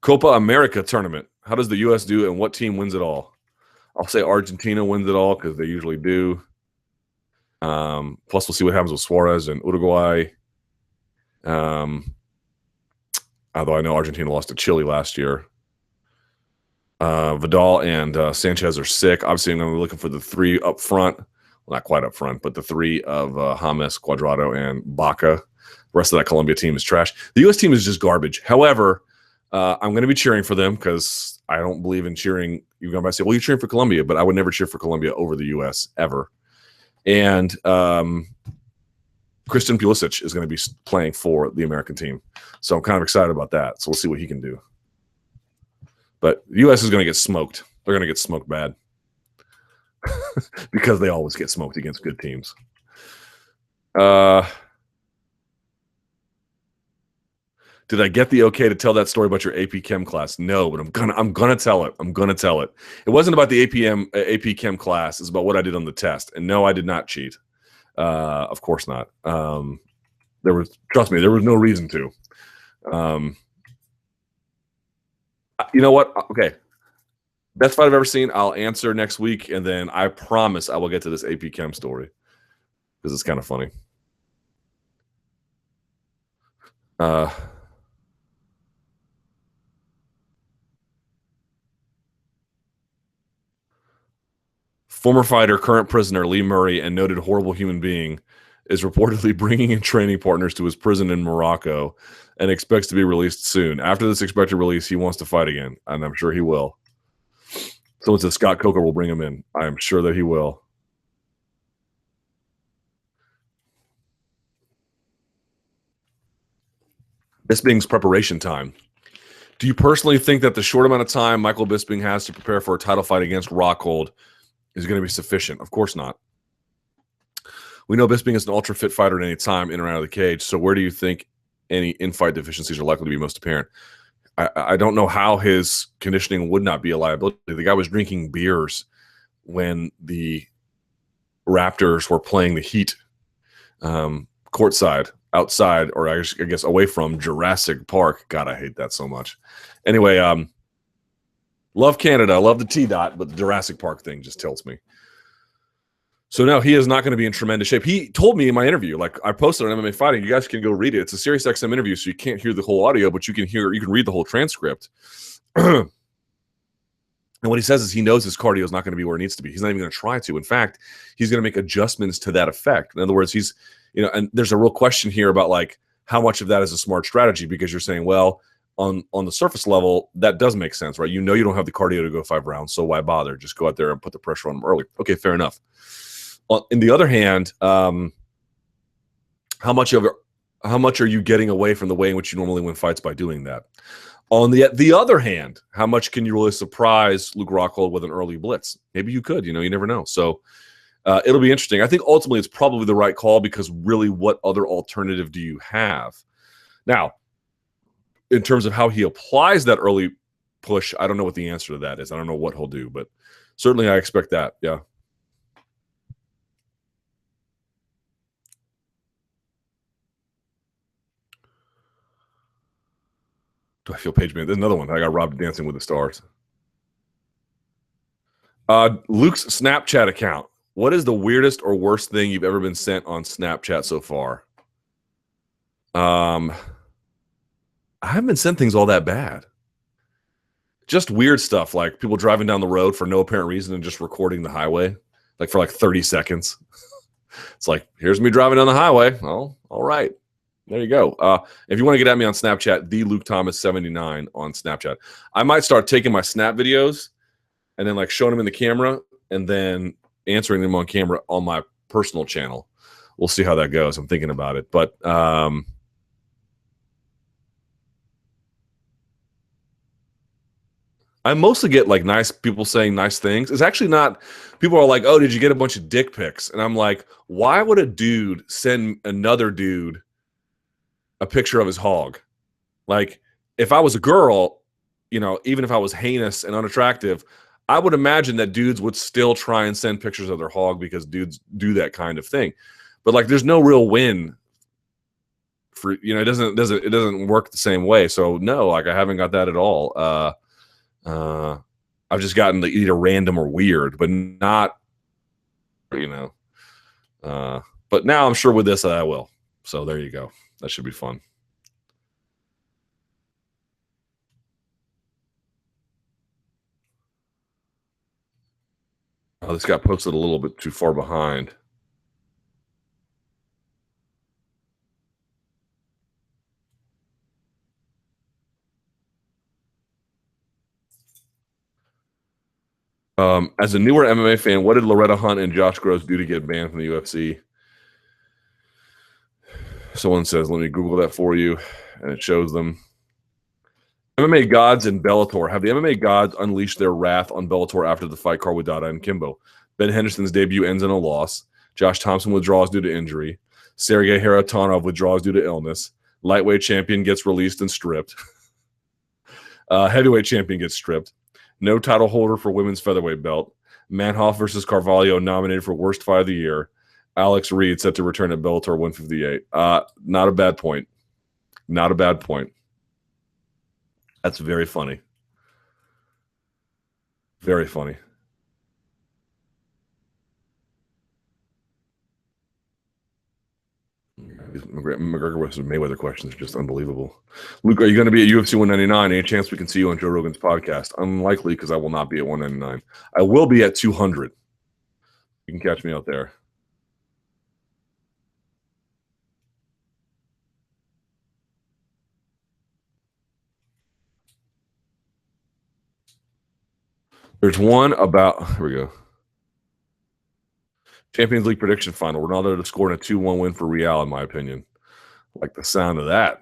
A: Copa America tournament. How does the U.S. do, and what team wins it all? I'll say Argentina wins it all because they usually do. Plus, we'll see what happens with Suarez and Uruguay. Although I know Argentina lost to Chile last year. Vidal and Sanchez are sick. Obviously, I'm going to be looking for the three up front. Well, not quite up front, but the three of James, Cuadrado, and Baca. The rest of that Colombia team is trash. The U.S. team is just garbage. However, I'm going to be cheering for them because I don't believe in cheering. You're going to say, well, you're cheering for Colombia, but I would never cheer for Colombia over the U.S. ever. And Christian Pulisic is going to be playing for the American team. So I'm kind of excited about that. So we'll see what he can do. But the U.S. is going to get smoked. They're going to get smoked bad because they always get smoked against good teams. Did I get the okay to tell that story about your AP Chem class? No, but I'm gonna tell it. I'm gonna tell it. It wasn't about the AP Chem class. It's about what I did on the test. And no, I did not cheat. Of course not. Trust me, there was no reason to. You know what? Okay. Best fight I've ever seen, I'll answer next week, and then I promise I will get to this AP Chem story because it's kind of funny. Former fighter, current prisoner Lee Murray, and noted horrible human being is reportedly bringing in training partners to his prison in Morocco and expects to be released soon. After this expected release, he wants to fight again, and I'm sure he will. Someone said Scott Coker will bring him in. I am sure that he will. This being preparation time. Do you personally think that the short amount of time Michael Bisping has to prepare for a title fight against Rockhold is going to be sufficient? Of course not. We know Bisping is an ultra fit fighter at any time in or out of the cage. So where do you think any in-fight deficiencies are likely to be most apparent? I don't know how his conditioning would not be a liability. The guy was drinking beers when the Raptors were playing the Heat courtside, outside, or I guess away from Jurassic Park. God, I hate that so much. Anyway, love Canada, love the T-Dot, but the Jurassic Park thing just tilts me. So no, he is not going to be in tremendous shape. He told me in my interview, like I posted on MMA Fighting, you guys can go read it. It's a SiriusXM interview, so you can't hear the whole audio, but you can read the whole transcript. And what he says is he knows his cardio is not going to be where it needs to be. He's not even going to try to. In fact, he's going to make adjustments to that effect. In other words, he's, and there's a real question here about like how much of that is a smart strategy, because you're saying, well, on the surface level, that does make sense, right? You know you don't have the cardio to go 5 rounds, so why bother? Just go out there and put the pressure on him early. Okay, fair enough. On the other hand, how much are you getting away from the way in which you normally win fights by doing that? On the other hand, how much can you really surprise Luke Rockhold with an early blitz? Maybe you could, you never know. So it'll be interesting. I think ultimately it's probably the right call, because really what other alternative do you have? Now, in terms of how he applies that early push, I don't know what the answer to that is. I don't know what he'll do, but certainly I expect that. Yeah. Do I feel page man? There's another one. I got robbed Dancing with the Stars. Luke's Snapchat account. What is the weirdest or worst thing you've ever been sent on Snapchat so far? I haven't been sent things all that bad. Just weird stuff, like people driving down the road for no apparent reason and just recording the highway, like for like 30 seconds. It's like, here's me driving down the highway. Oh, all right. There you go. If you want to get at me on Snapchat, the Luke Thomas 79 on Snapchat. I might start taking my Snap videos and then like showing them in the camera and then answering them on camera on my personal channel. We'll see how that goes. I'm thinking about it. But I mostly get like nice people saying nice things. It's actually not, people are like, oh, did you get a bunch of dick pics? And I'm like, why would a dude send another dude a picture of his hog? Like, if I was a girl, even if I was heinous and unattractive, I would imagine that dudes would still try and send pictures of their hog, because dudes do that kind of thing. But like, there's no real win for, it doesn't work the same way. So no, like I haven't got that at all. I've just gotten the either random or weird, but not, but now I'm sure with this I will. So there you go. That should be fun. Oh, this got posted a little bit too far behind. As a newer MMA fan, what did Loretta Hunt and Josh Gross do to get banned from the UFC? Someone says, let me Google that for you, and it shows them. MMA gods and Bellator. Have the MMA gods unleashed their wrath on Bellator after the fight card with Dada and Kimbo? Ben Henderson's debut ends in a loss. Josh Thompson withdraws due to injury. Sergey Haratonov withdraws due to illness. Lightweight champion gets released and stripped. Heavyweight champion gets stripped. No title holder for women's featherweight belt. Manhoff versus Carvalho nominated for worst fight of the year. Alex Reed set to return at Bellator 158. Not a bad point. Not a bad point. That's very funny. Very funny. McGregor versus Mayweather questions are just unbelievable. Luke, are you going to be at UFC 199? Any chance we can see you on Joe Rogan's podcast? Unlikely, because I will not be at 199. I will be at 200. You can catch me out there. There's one about, here we go. Champions League prediction final. Ronaldo to score in a 2-1 win for Real, in my opinion. I like the sound of that.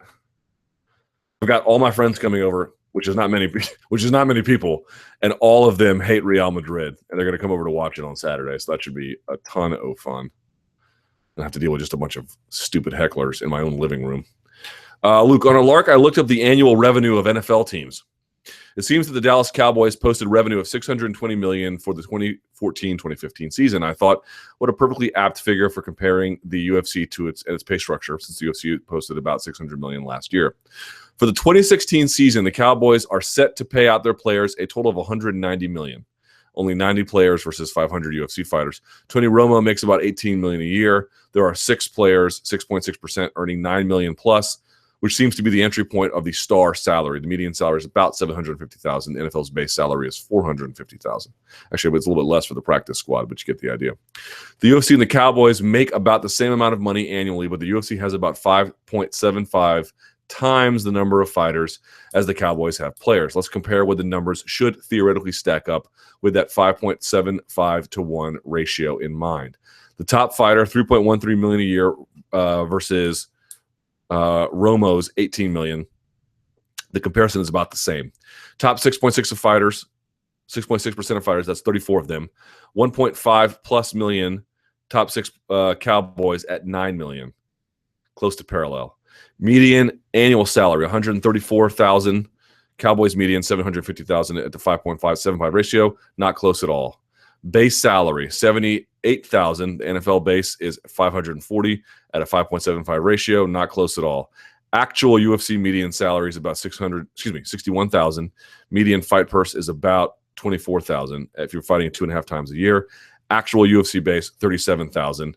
A: I've got all my friends coming over which is not many people, and all of them hate Real Madrid, and they're going to come over to watch it on Saturday. So that should be a ton of fun. I have to deal with just a bunch of stupid hecklers in my own living room. Luke, on a lark, I looked up the annual revenue of NFL teams. It seems that the Dallas Cowboys posted revenue of $620 million for the 2014-2015 season. I thought, what a perfectly apt figure for comparing the UFC to its pay structure, since the UFC posted about $600 million last year. For the 2016 season, the Cowboys are set to pay out their players a total of $190 million. Only 90 players versus 500 UFC fighters. Tony Romo makes about $18 million a year. There are 6 players, 6.6%, earning $9 million plus, which seems to be the entry point of the star salary. The median salary is about $750,000. The NFL's base salary is $450,000. Actually, it's a little bit less for the practice squad, but you get the idea. The UFC and the Cowboys make about the same amount of money annually, but the UFC has about 5.75 times the number of fighters as the Cowboys have players. Let's compare what the numbers should theoretically stack up with that 5.75 to 1 ratio in mind. The top fighter, $3.13 million a year versus Romo's $18 million. The comparison is about the same. Top 6.6% of fighters, that's 34 of them. 1.5 plus million. Top 6 Cowboys at $9 million. Close to parallel. Median annual salary, $134,000. Cowboys median, $750,000 at the 5.575 ratio. Not close at all. Base salary, $78,000. The NFL base is $540 at a 5.75 ratio. Not close at all. Actual UFC median salary is about $61,000. Median fight purse is about $24,000 if you're fighting 2.5 times a year. Actual UFC base, $37,000.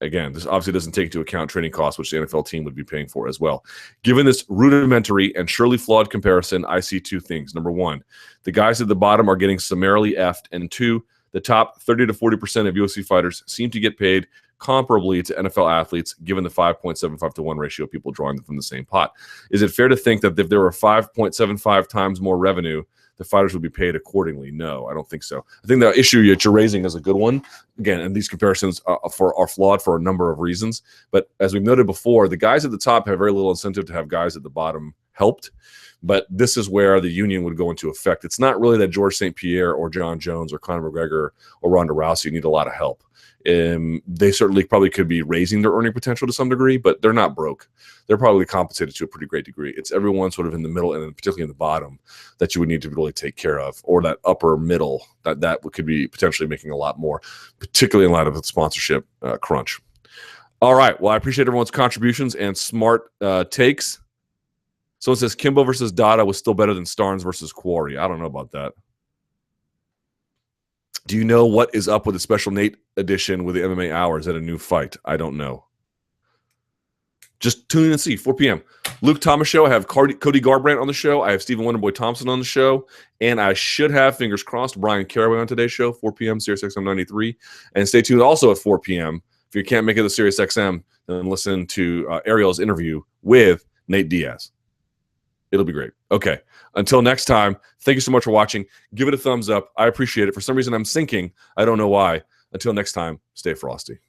A: Again, this obviously doesn't take into account training costs, which the NFL team would be paying for as well. Given this rudimentary and surely flawed comparison, I see 2 things. Number 1, the guys at the bottom are getting summarily effed. And 2, the top 30 to 40% of UFC fighters seem to get paid comparably to NFL athletes, given the 5.75 to 1 ratio of people drawing from the same pot. Is it fair to think that if there were 5.75 times more revenue, the fighters would be paid accordingly? No, I don't think so. I think the issue that you're raising is a good one. Again, and these comparisons are flawed for a number of reasons. But as we've noted before, the guys at the top have very little incentive to have guys at the bottom helped. But this is where the union would go into effect. It's not really that George St. Pierre or John Jones or Conor McGregor or Ronda Rousey need a lot of help. They certainly probably could be raising their earning potential to some degree, but they're not broke. They're probably compensated to a pretty great degree. It's everyone sort of in the middle and particularly in the bottom that you would need to really take care of, or that upper middle that could be potentially making a lot more, particularly in light of the sponsorship crunch. All right. Well, I appreciate everyone's contributions and smart takes. Someone says Kimbo versus Dada was still better than Starnes versus Quarry. I don't know about that. Do you know what is up with the special Nate edition with the MMA Hour? Is that a new fight? I don't know. Just tune in and see. 4 p.m. Luke Thomas Show. I have Cody Garbrandt on the show. I have Stephen Wonderboy Thompson on the show. And I should have, fingers crossed, Brian Caraway on today's show, 4 p.m., SiriusXM 93. And stay tuned also at 4 p.m. If you can't make it to SiriusXM, then listen to Ariel's interview with Nate Diaz. It'll be great. Okay. Until next time, thank you so much for watching. Give it a thumbs up. I appreciate it. For some reason, I'm sinking. I don't know why. Until next time, stay frosty.